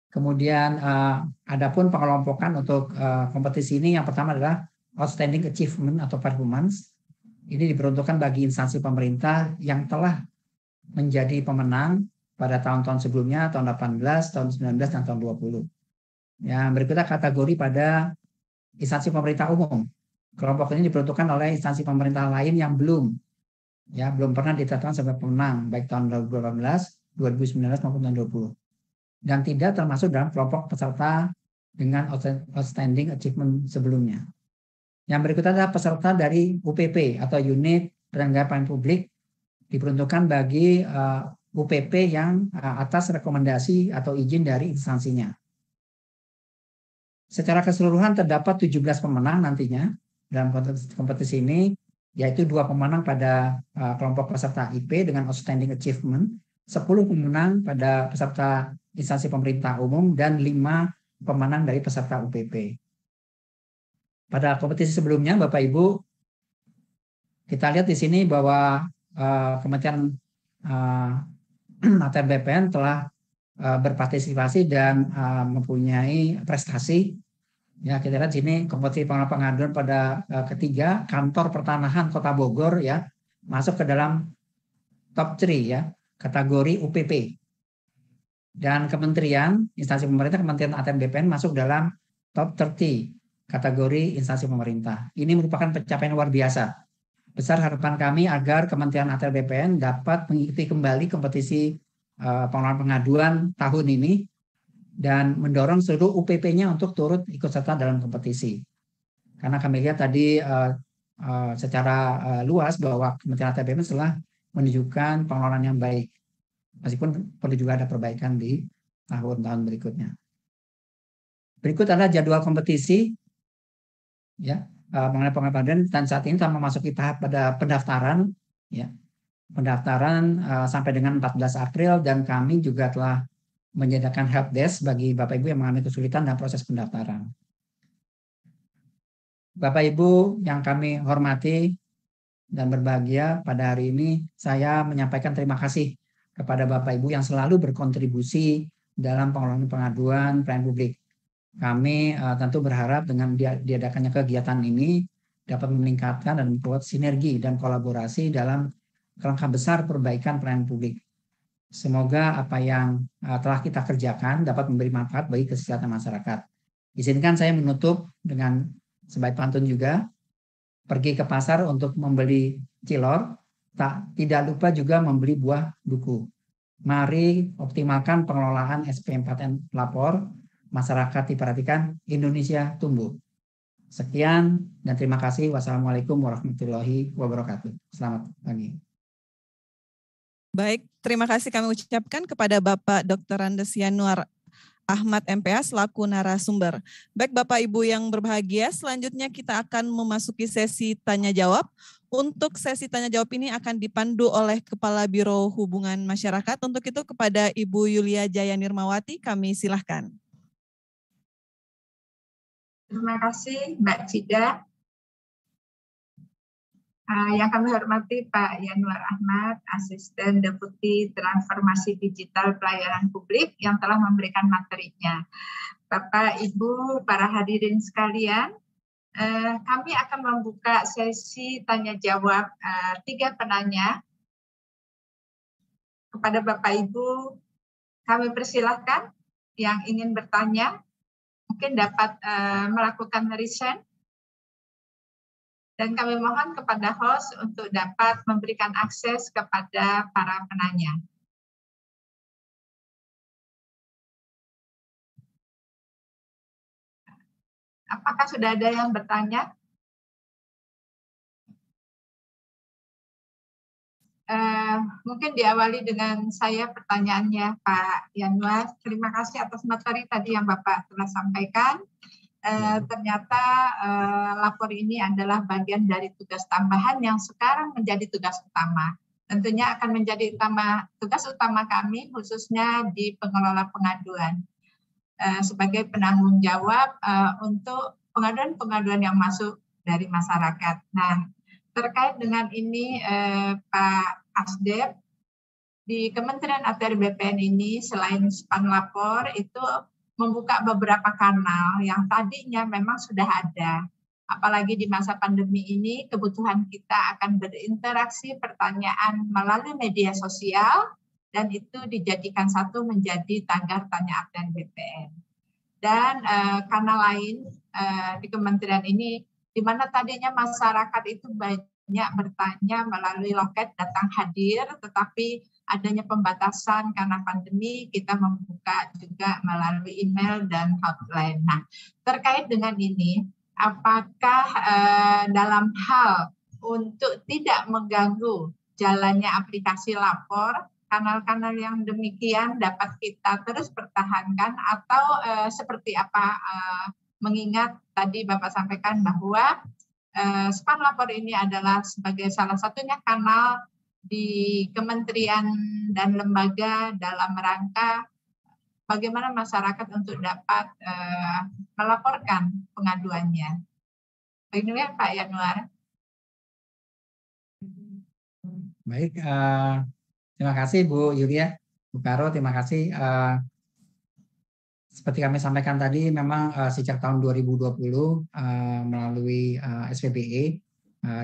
Kemudian adapun pengelompokan untuk kompetisi ini, yang pertama adalah Outstanding Achievement atau Performance. Ini diperuntukkan bagi instansi pemerintah yang telah menjadi pemenang pada tahun-tahun sebelumnya, tahun 18, tahun 19, dan tahun 20. Yang berikutnya kategori pada instansi pemerintah umum. Kelompok ini diperuntukkan oleh instansi pemerintah lain yang belum pernah ditetapkan sebagai pemenang, baik tahun 2018, 2019 maupun tahun 2020. Dan tidak termasuk dalam kelompok peserta dengan Outstanding Achievement sebelumnya. Yang berikutnya adalah peserta dari UPP atau Unit Penyelenggaraan Pelayanan Publik, diperuntukkan bagi UPP yang atas rekomendasi atau izin dari instansinya. Secara keseluruhan terdapat 17 pemenang nantinya dalam kompetisi ini, yaitu 2 pemenang pada kelompok peserta IP dengan Outstanding Achievement, 10 pemenang pada peserta instansi pemerintah umum, dan 5 pemenang dari peserta UPP. Pada kompetisi sebelumnya, Bapak Ibu, kita lihat di sini bahwa Kementerian ATR BPN telah berpartisipasi dan mempunyai prestasi. Ya, kita lihat sini kompetisi pengaduan pada ketiga, Kantor Pertanahan Kota Bogor ya masuk ke dalam top 3 ya, kategori UPP. Dan kementerian, instansi pemerintah, Kementerian ATR BPN masuk dalam top 30 kategori instansi pemerintah. Ini merupakan pencapaian luar biasa. Besar harapan kami agar Kementerian ATR BPN dapat mengikuti kembali kompetisi pengelolaan pengaduan tahun ini dan mendorong seluruh UPP-nya untuk turut ikut serta dalam kompetisi. Karena kami lihat tadi secara luas bahwa Kementerian ATR BPN telah menunjukkan pengelolaan yang baik. Meskipun perlu juga ada perbaikan di tahun-tahun berikutnya. Berikut adalah jadwal kompetisi ya mengenai pengaduan, dan saat ini telah memasuki tahap pada pendaftaran ya. Pendaftaran sampai dengan 14 April, dan kami juga telah menyediakan helpdesk bagi Bapak Ibu yang mengalami kesulitan dalam proses pendaftaran. Bapak Ibu yang kami hormati dan berbahagia, pada hari ini saya menyampaikan terima kasih kepada Bapak Ibu yang selalu berkontribusi dalam pengelolaan pengaduan pelayanan publik. Kami tentu berharap dengan diadakannya kegiatan ini dapat meningkatkan dan membuat sinergi dan kolaborasi dalam kerangka besar perbaikan pelayanan publik. Semoga apa yang telah kita kerjakan dapat memberi manfaat bagi kesejahteraan masyarakat. Izinkan saya menutup dengan sebaik pantun juga, pergi ke pasar untuk membeli cilor, tidak lupa juga membeli buah duku. Mari optimalkan pengelolaan SP4N lapor, masyarakat diperhatikan, Indonesia tumbuh. Sekian dan terima kasih. Wassalamualaikum warahmatullahi wabarakatuh. Selamat pagi. Baik, terima kasih kami ucapkan kepada Bapak Dr. Andes Yanuar Ahmad MPH selaku narasumber. Baik Bapak Ibu yang berbahagia, selanjutnya kita akan memasuki sesi tanya jawab. Untuk sesi tanya jawab ini akan dipandu oleh Kepala Biro Hubungan Masyarakat. Untuk itu kepada Ibu Yulia Jaya Nirmawati kami silahkan. Terima kasih Mbak Cida. Yang kami hormati Pak Yanuar Ahmad, Asisten Deputi Transformasi Digital Pelayanan Publik yang telah memberikan materinya. Bapak, Ibu, para hadirin sekalian, Kami akan membuka sesi tanya jawab 3 penanya. Kepada Bapak Ibu, kami persilahkan yang ingin bertanya, mungkin dapat melakukan raise hand. Dan kami mohon kepada host untuk dapat memberikan akses kepada para penanya. Apakah sudah ada yang bertanya? Mungkin diawali dengan saya pertanyaannya Pak Yanuar. Terima kasih atas materi tadi yang Bapak telah sampaikan. Ternyata lapor ini adalah bagian dari tugas tambahan yang sekarang menjadi tugas utama. Tentunya akan menjadi tugas utama kami khususnya di pengelola pengaduan sebagai penanggung jawab untuk pengaduan-pengaduan yang masuk dari masyarakat. Nah, terkait dengan ini Pak Asdep, di Kementerian ATR BPN ini selain span lapor itu membuka beberapa kanal yang tadinya memang sudah ada. Apalagi di masa pandemi ini kebutuhan kita akan berinteraksi pertanyaan melalui media sosial dan itu dijadikan satu menjadi tagar tanya ATR BPN. Dan kanal lain di kementerian ini di mana tadinya masyarakat itu banyak bertanya melalui loket datang hadir, tetapi adanya pembatasan karena pandemi, kita membuka juga melalui email dan hotline. Nah, terkait dengan ini, apakah dalam hal untuk tidak mengganggu jalannya aplikasi lapor, kanal-kanal yang demikian dapat kita terus pertahankan atau seperti apa? Mengingat tadi Bapak sampaikan bahwa span lapor ini adalah sebagai salah satunya kanal di kementerian dan lembaga dalam rangka bagaimana masyarakat untuk dapat melaporkan pengaduannya. Begini Pak Yanuar. Baik, terima kasih Bu Yulia, Bu Karo, terima kasih. Seperti kami sampaikan tadi, memang sejak tahun 2020 melalui SPBE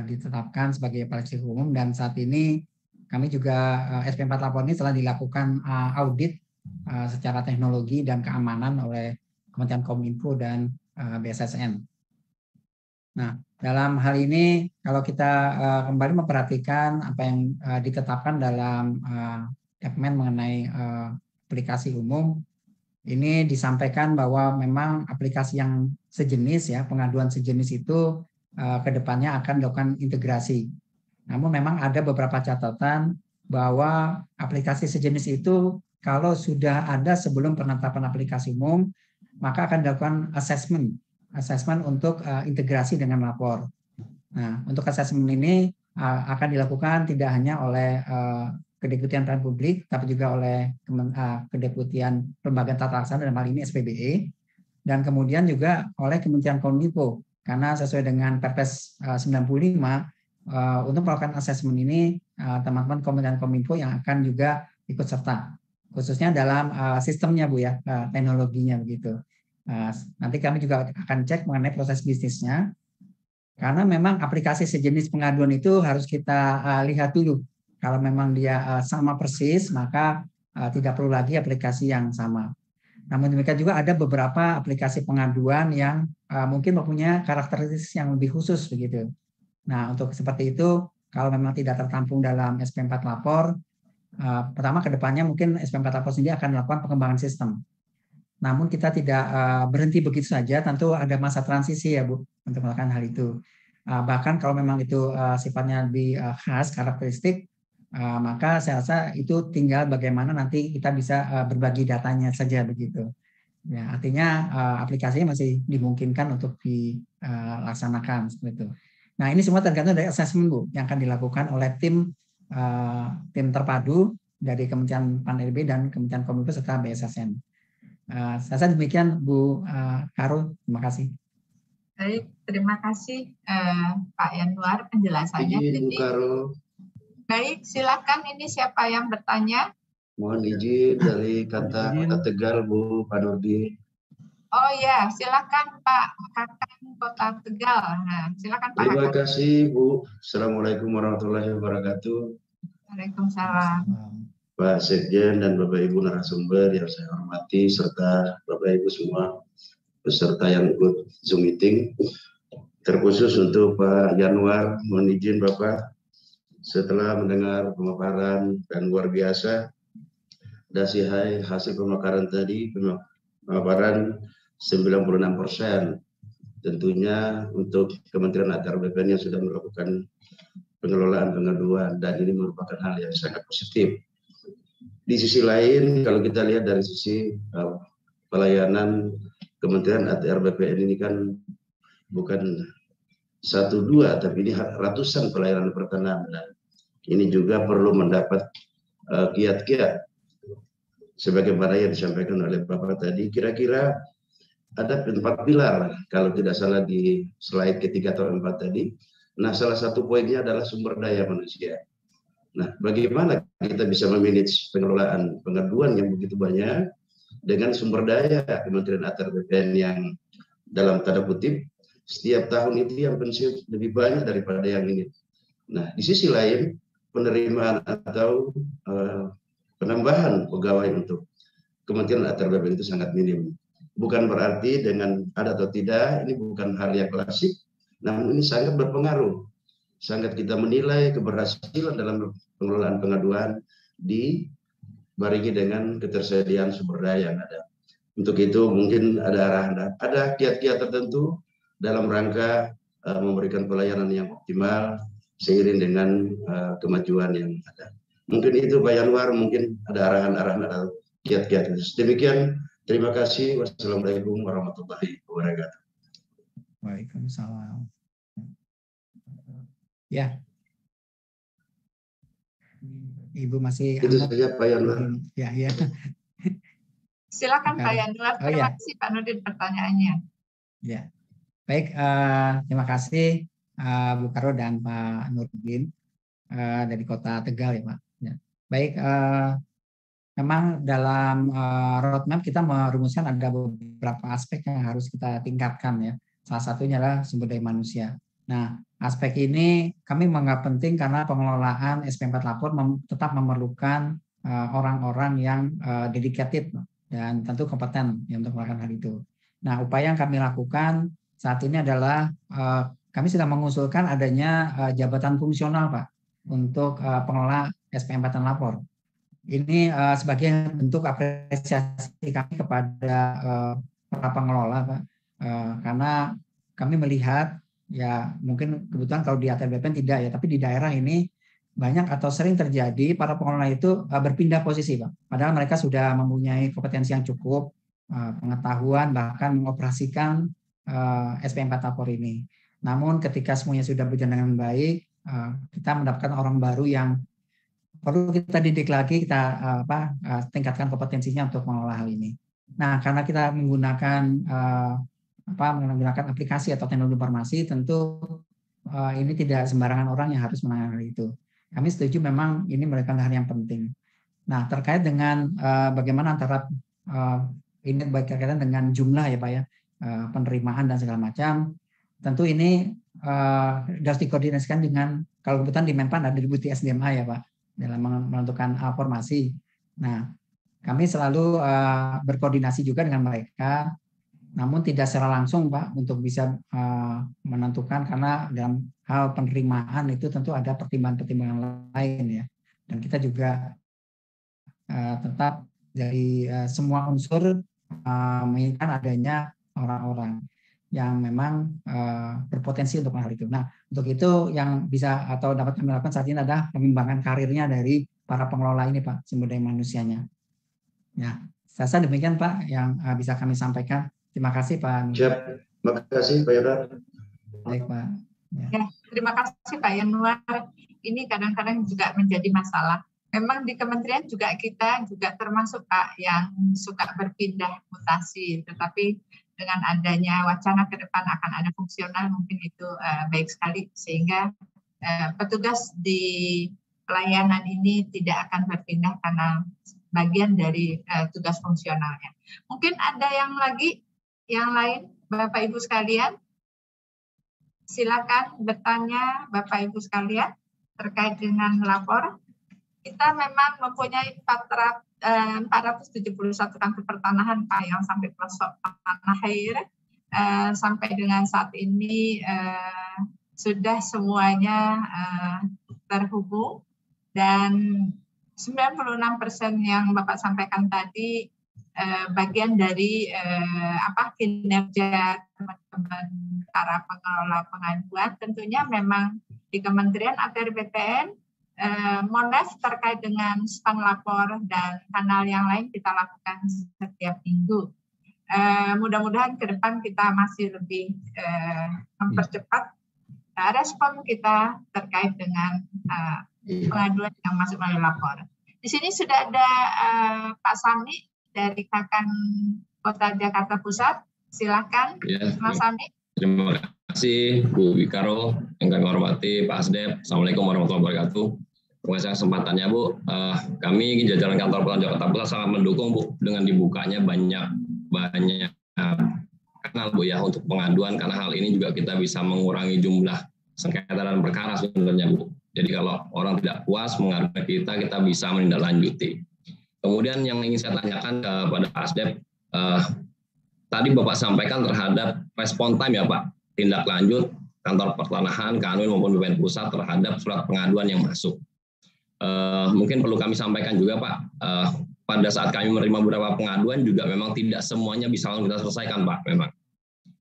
ditetapkan sebagai aplikasi umum dan saat ini kami juga SP4 Lapor ini telah dilakukan audit secara teknologi dan keamanan oleh Kementerian Kominfo dan BSSN. Nah, dalam hal ini kalau kita kembali memperhatikan apa yang ditetapkan dalam Kepmen mengenai aplikasi umum, ini disampaikan bahwa memang aplikasi yang sejenis ya, pengaduan sejenis itu ke depannya akan dilakukan integrasi. Namun memang ada beberapa catatan bahwa aplikasi sejenis itu kalau sudah ada sebelum penetapan aplikasi umum, maka akan dilakukan assessment untuk integrasi dengan lapor. Nah, untuk assessment ini akan dilakukan tidak hanya oleh Kedeputian Pelayanan Publik, tapi juga oleh Kedeputian Lembaga Tata Laksana dalam hal ini SPBE, dan kemudian juga oleh Kementerian Kominfo, karena sesuai dengan Perpres 95 untuk melakukan asesmen ini teman-teman Kementerian Kominfo yang akan juga ikut serta, khususnya dalam sistemnya Bu ya, teknologinya begitu. Nanti kami juga akan cek mengenai proses bisnisnya, karena memang aplikasi sejenis pengaduan itu harus kita lihat dulu. Kalau memang dia sama persis, maka tidak perlu lagi aplikasi yang sama. Namun demikian juga ada beberapa aplikasi pengaduan yang mungkin mempunyai karakteristik yang lebih khusus begitu. Nah, untuk seperti itu, kalau memang tidak tertampung dalam SP4 Lapor, pertama ke depannya mungkin SP4 Lapor sendiri akan melakukan pengembangan sistem. Namun kita tidak berhenti begitu saja, tentu ada masa transisi ya Bu untuk melakukan hal itu. Bahkan kalau memang itu sifatnya lebih khas, karakteristik, maka saya rasa itu tinggal bagaimana nanti kita bisa berbagi datanya saja begitu. Ya, artinya aplikasinya masih dimungkinkan untuk dilaksanakan seperti itu. Nah, ini semua tergantung dari assessment Bu yang akan dilakukan oleh tim terpadu dari Kementerian PAN-RB dan Kementerian Kominfo serta BSSN. Saya rasa demikian Bu Karo, terima kasih. Baik, terima kasih Pak Yanuar penjelasannya. Izin, Bu Karo. Baik, silakan ini siapa yang bertanya? Mohon izin dari kata Tegal Bu Pak Nurdi. Oh ya, silakan Pak Hakan Kota Tegal. Nah, silakan Pak Terima Hakan. kasih Bu. Assalamualaikum warahmatullahi wabarakatuh. Waalaikumsalam. Pak Sekjen dan Bapak Ibu narasumber yang saya hormati serta Bapak Ibu semua peserta yang ikut Zoom meeting. Terkhusus untuk Pak Januar, mohon izin Bapak, setelah mendengar pemaparan dan luar biasa dari hasil pemaparan tadi, pemaparan 96%. Tentunya untuk Kementerian ATR BPN yang sudah melakukan pengelolaan pengaduan, dan ini merupakan hal yang sangat positif. Di sisi lain, kalau kita lihat dari sisi pelayanan Kementerian ATR BPN ini kan bukan 1-2, tapi ini ratusan pelayanan pertanahan. Dan ini juga perlu mendapat kiat-kiat sebagaimana yang disampaikan oleh Bapak tadi. Kira-kira ada 4 pilar kalau tidak salah di slide ketiga atau 4 tadi. Nah, salah satu poinnya adalah sumber daya manusia. Nah, bagaimana kita bisa memanage pengelolaan pengaduan yang begitu banyak dengan sumber daya Kementerian ATR BPN yang dalam tanda kutip setiap tahun itu yang pensiun lebih banyak daripada yang ini. Nah, di sisi lain penerimaan atau penambahan pegawai untuk Kementerian ATR BPN itu sangat minim. Bukan berarti dengan ada atau tidak, ini bukan hal yang klasik, namun ini sangat berpengaruh. Sangat kita menilai keberhasilan dalam pengelolaan pengaduan dibarengi dengan ketersediaan sumber daya yang ada. Untuk itu mungkin ada kiat-kiat tertentu dalam rangka memberikan pelayanan yang optimal seiring dengan kemajuan yang ada. Mungkin itu Pak Januar, mungkin ada arahan-arahan atau kiat-kiat. Demikian, terima kasih. Wassalamualaikum warahmatullahi wabarakatuh. Waalaikumsalam. Ya, Ibu masih Itu saja Pak Januar. Ya. Silakan Pak Januar. Terima kasih Pak Nurdin pertanyaannya. Ya, baik. Terima kasih Bu Karo dan Pak Nurdin dari Kota Tegal ya Pak. Ya. Baik, memang dalam roadmap kita merumuskan ada beberapa aspek yang harus kita tingkatkan ya. Salah satunya adalah sumber daya manusia. Nah, aspek ini kami menganggap penting karena pengelolaan SP4 Lapor tetap memerlukan orang-orang yang dedicated dan tentu kompeten untuk melakukan hal itu. Nah, upaya yang kami lakukan saat ini adalah kami sedang mengusulkan adanya jabatan fungsional Pak untuk pengelola SP4 Lapor. Ini sebagai bentuk apresiasi kami kepada para pengelola Pak, karena kami melihat ya mungkin kebetulan kalau di ATR BPN tidak ya, tapi di daerah ini banyak atau sering terjadi para pengelola itu berpindah posisi Pak. Padahal mereka sudah mempunyai kompetensi yang cukup, pengetahuan bahkan mengoperasikan SP4 Lapor ini. Namun ketika semuanya sudah berjalan dengan baik, kita mendapatkan orang baru yang perlu kita didik lagi, kita tingkatkan kompetensinya untuk mengelola hal ini. Nah, karena kita menggunakan aplikasi atau teknologi informasi, tentu ini tidak sembarangan orang yang harus menangani hal itu. Kami setuju memang ini merupakan hal yang penting. Nah, terkait dengan bagaimana antara ini berkaitan dengan jumlah ya Pak ya, penerimaan dan segala macam, tentu ini harus dikoordinasikan dengan, kalau kebetulan di Menpan ada Deputi SDMA ya Pak, dalam menentukan formasi. Nah, kami selalu berkoordinasi juga dengan mereka, namun tidak secara langsung Pak untuk bisa menentukan, karena dalam hal penerimaan itu tentu ada pertimbangan-pertimbangan lain ya. Dan kita juga tetap dari semua unsur menginginkan adanya orang-orang yang memang berpotensi untuk hal itu. Nah, untuk itu yang bisa atau dapat kami lakukan saat ini adalah pengembangan karirnya dari para pengelola ini Pak, sumber daya manusianya. Ya, saya rasa demikian Pak yang bisa kami sampaikan. Terima kasih Pak. Siap, terima kasih Pak Januar. Baik Pak. Ya, terima kasih Pak Januar. Ini kadang-kadang juga menjadi masalah. Memang di kementerian juga kita juga termasuk Pak yang suka berpindah mutasi, tetapi dengan adanya wacana ke depan akan ada fungsional, mungkin itu baik sekali, sehingga petugas di pelayanan ini tidak akan berpindah karena bagian dari tugas fungsionalnya. Mungkin ada yang lagi yang lain, Bapak Ibu sekalian? Silakan bertanya Bapak Ibu sekalian terkait dengan lapor. Kita memang mempunyai 471 kantor pertanahan Pak yang sampai pelosok tanah air. Sampai dengan saat ini sudah semuanya terhubung, dan 96% yang Bapak sampaikan tadi bagian dari kinerja teman-teman para pengelola pengaduan. Tentunya memang di Kementerian ATR BPN Monev terkait dengan spam lapor dan kanal yang lain kita lakukan setiap minggu. Mudah-mudahan ke depan kita masih lebih mempercepat respon kita terkait dengan pengaduan yang masuk melalui lapor. Di sini sudah ada Pak Sami dari Kakan Kota Jakarta Pusat. Silakan, ya, Mas Sami. Terima kasih Bu Wikaro, yang kami hormati Pak Asdep. Assalamualaikum warahmatullahi wabarakatuh. Terima kasih kesempatannya Bu. Kami jajaran kantor Pelabuhan Jakarta Pusat sangat mendukung Bu dengan dibukanya banyak kanal Bu ya untuk pengaduan, karena hal ini juga kita bisa mengurangi jumlah sengketa dan perkara sebenarnya Bu. Jadi kalau orang tidak puas mengadu ke kita bisa menindaklanjuti. Kemudian yang ingin saya tanyakan kepada Pak Asdep, tadi Bapak sampaikan terhadap respon time ya Pak, tindak lanjut kantor pertanahan, Kanwil maupun BPN Pusat terhadap surat pengaduan yang masuk. Mungkin perlu kami sampaikan juga Pak, pada saat kami menerima beberapa pengaduan juga memang tidak semuanya bisa langsung kita selesaikan Pak memang.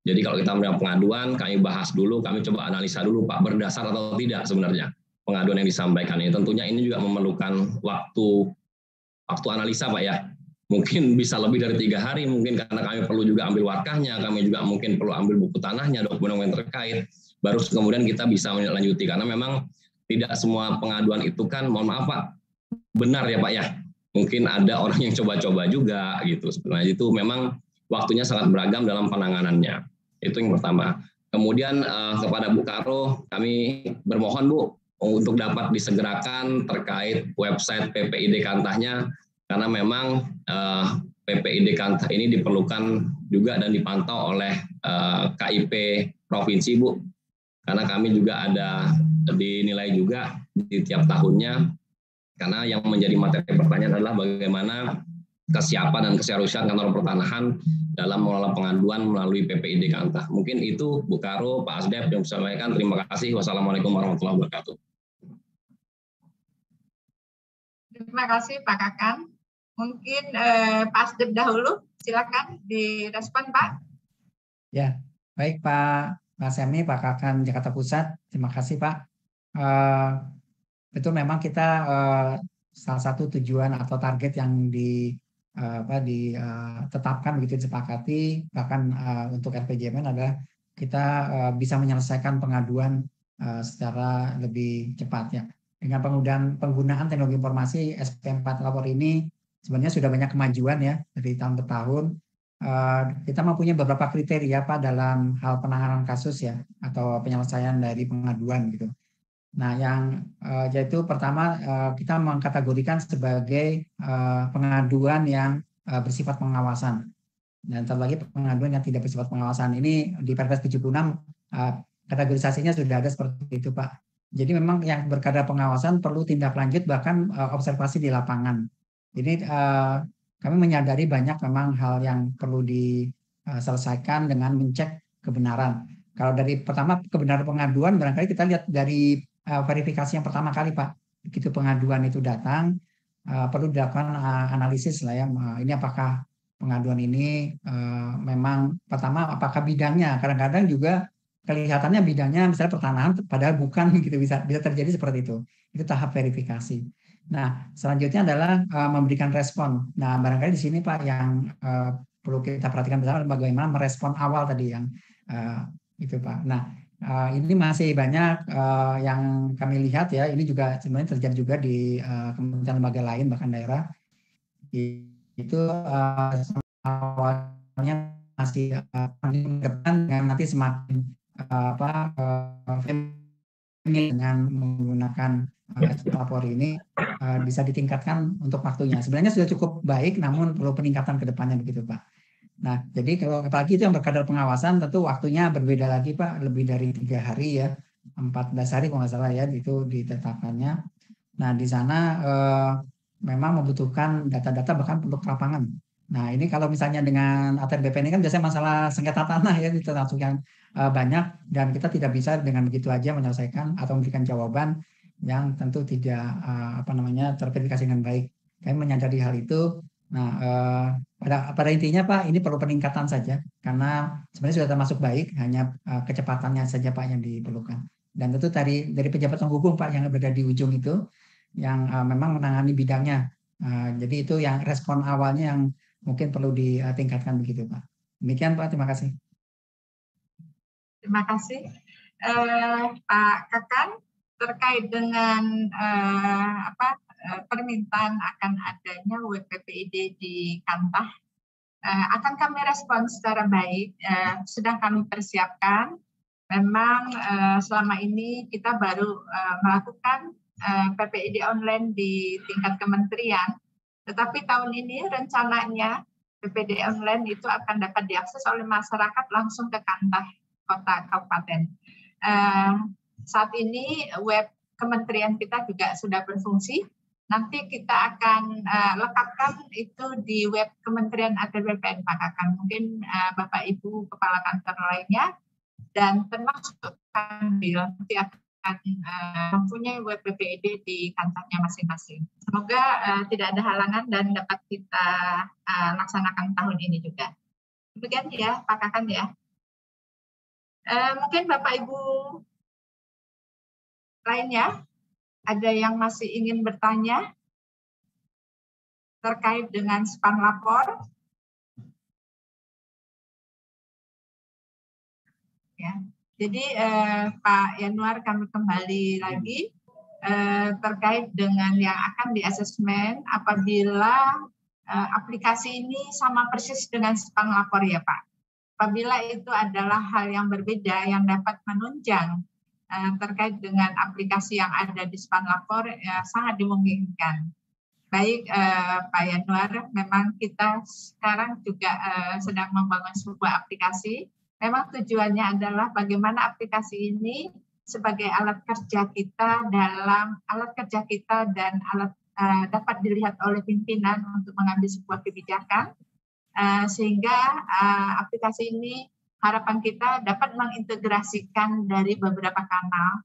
Jadi kalau kita menerima pengaduan, kami bahas dulu, kami coba analisa dulu Pak, berdasar atau tidak sebenarnya pengaduan yang disampaikan ini. Tentunya ini juga memerlukan waktu analisa Pak ya. Mungkin bisa lebih dari 3 hari mungkin, karena kami perlu juga ambil warkahnya, kami juga mungkin perlu ambil buku tanahnya, dokumen terkait, baru kemudian kita bisa menindaklanjuti. Karena memang tidak semua pengaduan itu kan, mohon maaf Pak, benar ya Pak ya. Mungkin ada orang yang coba-coba juga gitu. Sebenarnya itu memang waktunya sangat beragam dalam penanganannya. Itu yang pertama. Kemudian kepada Bu Karo, kami bermohon Bu untuk dapat disegerakan terkait website PPID Kantahnya, karena memang PPID Kantah ini diperlukan juga dan dipantau oleh KIP Provinsi Bu. Karena kami juga ada dinilai juga di tiap tahunnya, karena yang menjadi materi pertanyaan adalah bagaimana kesiapan dan keseriusan kantor pertanahan dalam mengelola pengaduan melalui PPID Kantah. Mungkin itu Bu Karo, Pak Asdep yang bisa sampaikan. Terima kasih. Wassalamualaikum warahmatullahi wabarakatuh. Terima kasih Pak Kakan. Mungkin Pak Asdep dahulu, silakan direspon Pak. Ya, baik Pak Sami, Pak Kakan Jakarta Pusat. Terima kasih Pak. Betul memang kita salah satu tujuan atau target yang ditetapkan begitu disepakati, bahkan untuk RPJMN adalah kita bisa menyelesaikan pengaduan secara lebih cepat ya. Dengan penggunaan teknologi informasi SP4 lapor ini sebenarnya sudah banyak kemajuan ya dari tahun ke tahun. Kita mempunyai beberapa kriteria Pak dalam hal penanganan kasus ya, atau penyelesaian dari pengaduan gitu. Nah, yang yaitu pertama kita mengkategorikan sebagai pengaduan yang bersifat pengawasan, dan terlebih pengaduan yang tidak bersifat pengawasan. Ini di Perpres 76 kategorisasinya sudah ada seperti itu Pak. Jadi memang yang berkadar pengawasan perlu tindak lanjut, bahkan observasi di lapangan. Jadi kami menyadari banyak memang hal yang perlu diselesaikan dengan mencek kebenaran. Kalau dari pertama kebenaran pengaduan, barangkali kita lihat dari verifikasi yang pertama kali Pak. Begitu pengaduan itu datang, perlu dilakukan analisis lah ya. Ini apakah pengaduan ini memang pertama apakah bidangnya. Kadang-kadang juga kelihatannya bidangnya misalnya pertanahan, padahal bukan gitu, bisa terjadi seperti itu. Itu tahap verifikasi. Nah, selanjutnya adalah memberikan respon. Nah, barangkali di sini Pak yang perlu kita perhatikan bersama bagaimana merespon awal tadi yang itu Pak. Nah, ini masih banyak yang kami lihat ya. Ini juga sebenarnya terjadi juga di kementerian lembaga lain bahkan daerah. Itu awalnya masih depan dengan nanti semakin dengan menggunakan lapor ini bisa ditingkatkan untuk waktunya. Sebenarnya sudah cukup baik, namun perlu peningkatan ke depannya begitu Pak. Nah, jadi kalau apalagi itu yang berkadar pengawasan tentu waktunya berbeda lagi Pak, lebih dari 3 hari ya, 14 hari kalau nggak salah ya itu ditetapkannya. Nah, di sana memang membutuhkan data-data bahkan untuk lapangan. Nah, ini kalau misalnya dengan ATR BPN ini kan biasanya masalah sengketa tanah ya, itu termasuk yang banyak dan kita tidak bisa dengan begitu aja menyelesaikan atau memberikan jawaban yang tentu tidak terverifikasi dengan baik. Kami menyadari hal itu. Nah, pada intinya Pak, ini perlu peningkatan saja karena sebenarnya sudah termasuk baik, hanya kecepatannya saja Pak yang diperlukan. Dan tentu dari pejabat penghubung Pak yang berada di ujung itu yang memang menangani bidangnya. Jadi itu yang respon awalnya yang mungkin perlu ditingkatkan begitu Pak. Demikian Pak, terima kasih. Terima kasih. Pak Kakan, terkait dengan permintaan akan adanya WPPID di Kantah, akan kami respon secara baik, sedang kami persiapkan. Memang selama ini kita baru melakukan PPID online di tingkat kementerian, tetapi tahun ini rencananya PPID online itu akan dapat diakses oleh masyarakat langsung ke Kantah kota kabupaten. Saat ini web kementerian kita juga sudah berfungsi. Nanti kita akan lekatkan itu di web Kementerian ATR BPN Pak Kakan. Mungkin Bapak Ibu Kepala Kantor lainnya dan termasuk Kanwil nanti akan mempunyai web PPID di kantornya masing-masing. Semoga tidak ada halangan dan dapat kita laksanakan tahun ini juga. Demikian ya Pak Kakan ya. Mungkin Bapak Ibu lainnya ada yang masih ingin bertanya terkait dengan span lapor? Ya, jadi Pak Yanuar kami kembali lagi terkait dengan yang akan diasesmen apabila aplikasi ini sama persis dengan span lapor ya Pak. Apabila itu adalah hal yang berbeda yang dapat menunjang terkait dengan aplikasi yang ada di span lapor sangat dimungkinkan. Baik Pak Yanuar, memang kita sekarang juga sedang membangun sebuah aplikasi. Memang tujuannya adalah bagaimana aplikasi ini sebagai alat kerja kita dan dapat dilihat oleh pimpinan untuk mengambil sebuah kebijakan, sehingga aplikasi ini harapan kita dapat mengintegrasikan dari beberapa kanal,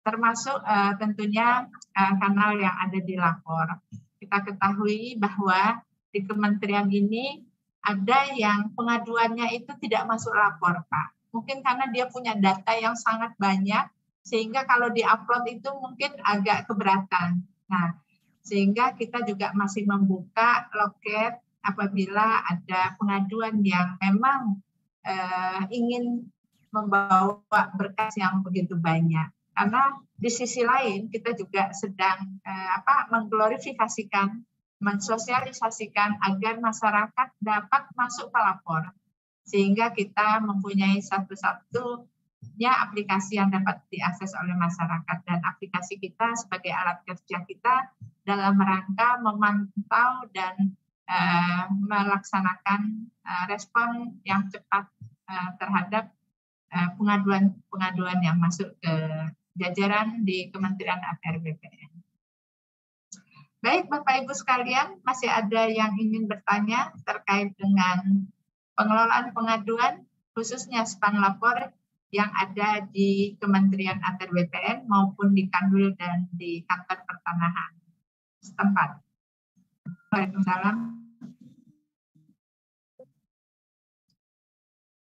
termasuk tentunya kanal yang ada di lapor. Kita ketahui bahwa di kementerian ini ada yang pengaduannya itu tidak masuk lapor, Pak. Mungkin karena dia punya data yang sangat banyak, sehingga kalau di-upload itu mungkin agak keberatan. Nah, sehingga kita juga masih membuka loket apabila ada pengaduan yang memang ingin membawa berkas yang begitu banyak. Karena di sisi lain kita juga sedang mengglorifikasikan, mensosialisasikan agar masyarakat dapat masuk ke lapor. Sehingga kita mempunyai satu-satunya aplikasi yang dapat diakses oleh masyarakat. Dan aplikasi kita sebagai alat kerja kita dalam rangka memantau dan melaksanakan respon yang cepat terhadap pengaduan yang masuk ke jajaran di Kementerian ATR BPN. Baik Bapak Ibu sekalian, masih ada yang ingin bertanya terkait dengan pengelolaan pengaduan khususnya span lapor yang ada di Kementerian ATR BPN maupun di Kanwil dan di kantor pertanahan setempat. Waalaikumsalam.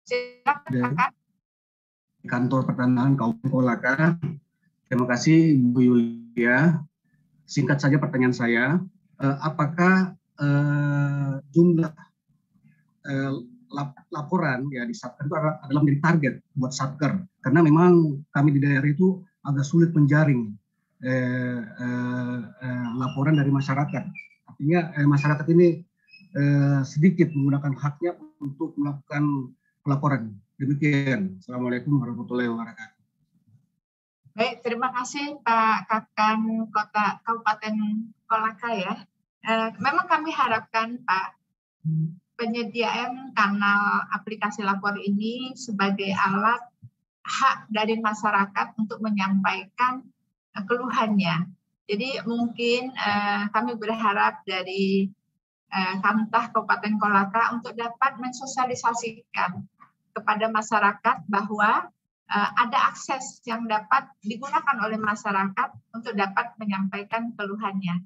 Silakan. Kantor Pertanahan Kabupaten Kolaka. Terima kasih Bu Yulia. Singkat saja pertanyaan saya, apakah jumlah laporan ya di Satker itu adalah menjadi target buat Satker? Karena memang kami di daerah itu agak sulit menjaring laporan dari masyarakat. Artinya masyarakat ini sedikit menggunakan haknya untuk melakukan pelaporan. Demikian. Assalamualaikum warahmatullahi wabarakatuh. Baik, terima kasih Pak Kakan Kabupaten Kolaka ya. Memang kami harapkan Pak, penyediaan kanal aplikasi lapor ini sebagai alat hak dari masyarakat untuk menyampaikan keluhannya. Jadi mungkin kami berharap dari Kantah Kabupaten Kolaka untuk dapat mensosialisasikan kepada masyarakat bahwa ada akses yang dapat digunakan oleh masyarakat untuk dapat menyampaikan keluhannya.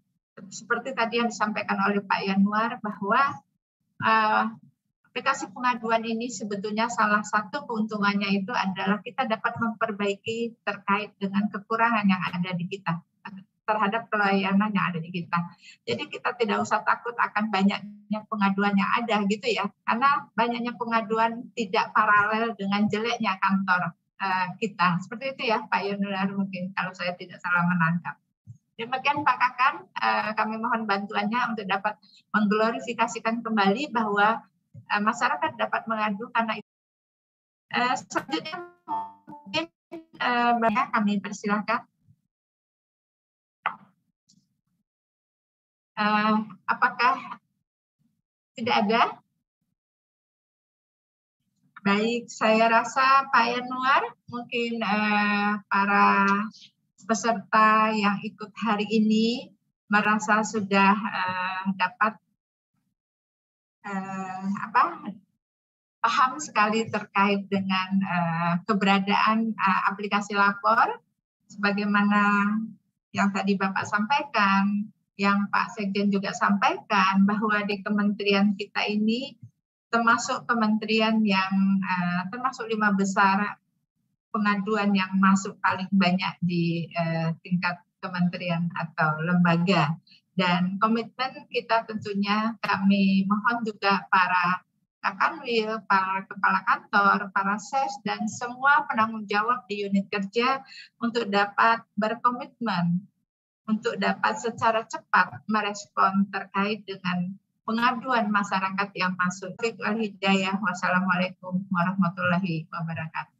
Seperti tadi yang disampaikan oleh Pak Yanuar bahwa aplikasi pengaduan ini sebetulnya salah satu keuntungannya itu adalah kita dapat memperbaiki terkait dengan kekurangan yang ada di kita terhadap pelayanan yang ada di kita. Jadi kita tidak usah takut akan banyaknya pengaduan yang ada gitu ya, karena banyaknya pengaduan tidak paralel dengan jeleknya kantor kita. Seperti itu ya Pak Yanuar mungkin kalau saya tidak salah menangkap. Demikian Pak Kakan, kami mohon bantuannya untuk dapat mengglorifikasikan kembali bahwa masyarakat dapat mengadu karena itu. Selanjutnya mungkin kami persilahkan. Apakah tidak ada? Baik, saya rasa Pak Yanuar, mungkin para peserta yang ikut hari ini merasa sudah dapat paham sekali terkait dengan keberadaan aplikasi lapor, sebagaimana yang tadi Bapak sampaikan, yang Pak Sekjen juga sampaikan bahwa di kementerian kita ini termasuk kementerian yang termasuk 5 besar pengaduan yang masuk paling banyak di tingkat kementerian atau lembaga. Dan komitmen kita tentunya kami mohon juga para Kakanwil, para kepala kantor, para ses, dan semua penanggung jawab di unit kerja untuk dapat berkomitmen, untuk dapat secara cepat merespon terkait dengan pengaduan masyarakat yang masuk. Wassalamualaikum warahmatullahi wabarakatuh.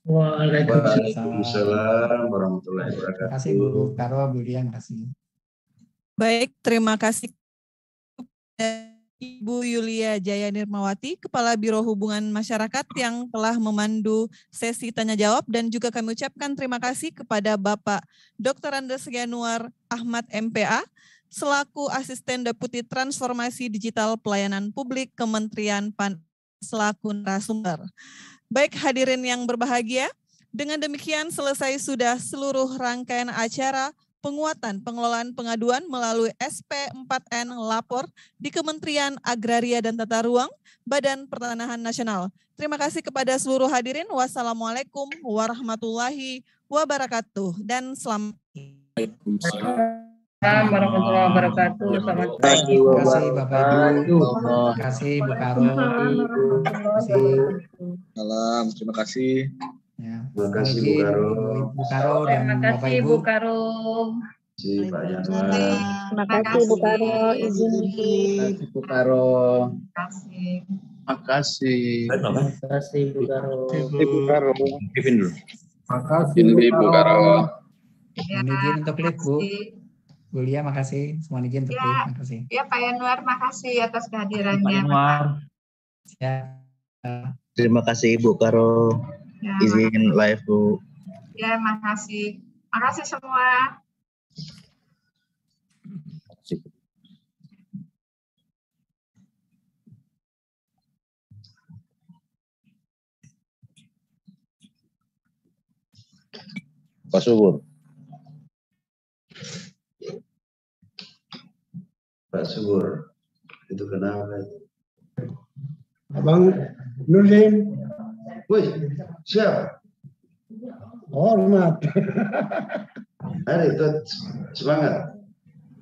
Waalaikumsalam warahmatullahi wabarakatuh. Terima kasih Bu Karo, Bu Dian, terima kasih. Baik, terima kasih Ibu Yulia Jaya Nirmawati, Kepala Biro Hubungan Masyarakat yang telah memandu sesi tanya jawab, dan juga kami ucapkan terima kasih kepada Bapak Dr. Andes Yanuar Ahmad MPA selaku Asisten Deputi Transformasi Digital Pelayanan Publik Kementerian PAN selaku narasumber. Baik hadirin yang berbahagia, dengan demikian selesai sudah seluruh rangkaian acara penguatan pengelolaan pengaduan melalui SP4N Lapor di Kementerian Agraria dan Tata Ruang, Badan Pertanahan Nasional. Terima kasih kepada seluruh hadirin. Wassalamualaikum warahmatullahi wabarakatuh dan selamat. Assalamualaikum warahmatullahi wabarakatuh. Selamat pagi. Terima kasih Bapak Ibu. Terima kasih Bu Karo. Terima kasih. Salam, terima kasih. Ya, Terima kasih Bu Karo. Bu Karo dan Terima Bapak kasih Ibu. Bu Karo. Terima kasih Pak Yanuar. Terima kasih Bu Karo. Izin Bu Karo. Terima kasih. Makasih. Terima kasih Bu Karo. Bu Karo. Kevin dulu. Makasih Bu Karo. Ya, Mohon izin untuk klik Bu. makasih. Bu Lia, makasih. Mohon izin untuk Ya. klik. Makasih. Ya Pak Yanuar, makasih atas kehadirannya. Pak Yanuar. Ya. Terima kasih Bu Karo. Ya, Izin live Bu. ya, makasih. Makasih semua. Pak Subur. Pak Subur, itu kenapa itu? Abang Nurdin. Wih, siap. Hormat. Hari itu semangat.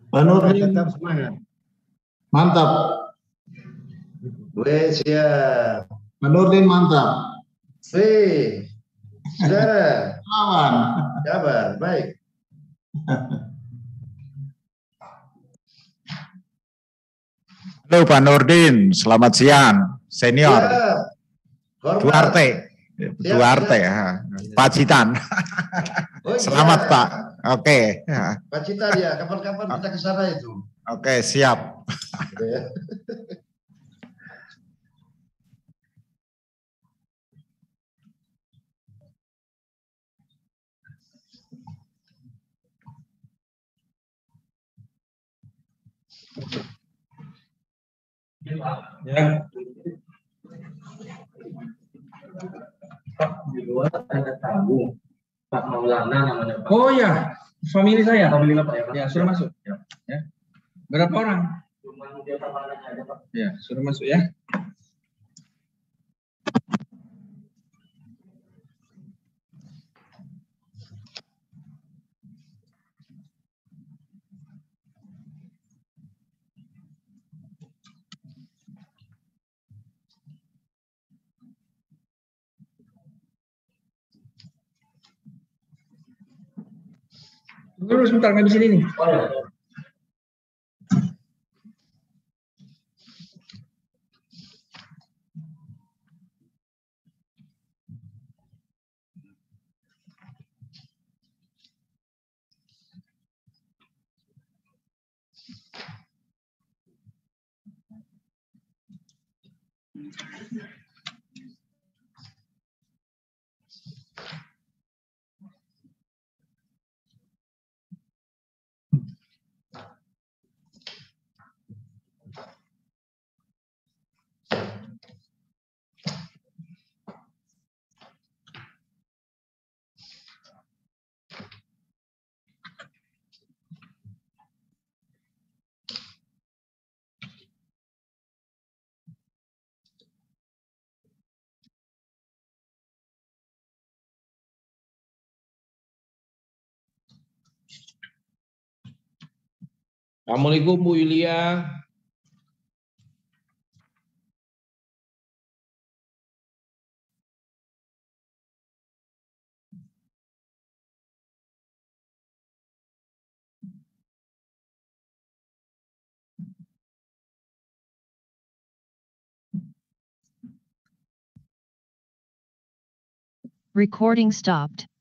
Pak Nurdin. Tetap semangat. Mantap. Wih, siap. Pak Nurdin mantap. Wih, saudara. Lawan. Kabar, baik. Halo Pak Nurdin, selamat siang, senior. Siap. Hormat. Duarte, Siap, Duarte ya, Pacitan. Oh, Selamat iya. Pak, oke. Ya. Pak Cita ya, kapan-kapan kita ke sana itu. Oke, siap. Ya. Pak, di luar ada tamu. Pak Maulana namanya Pak. Oh ya, famili saya. Famili Pak ya, Pak? Ya, sudah masuk. Ya. Berapa orang? Cuma dia aja, Pak. Ya, sudah masuk ya. Tunggu sebentar, nggak bisa ini. Oh, ya. Assalamualaikum Bu Yulia. Recording stopped.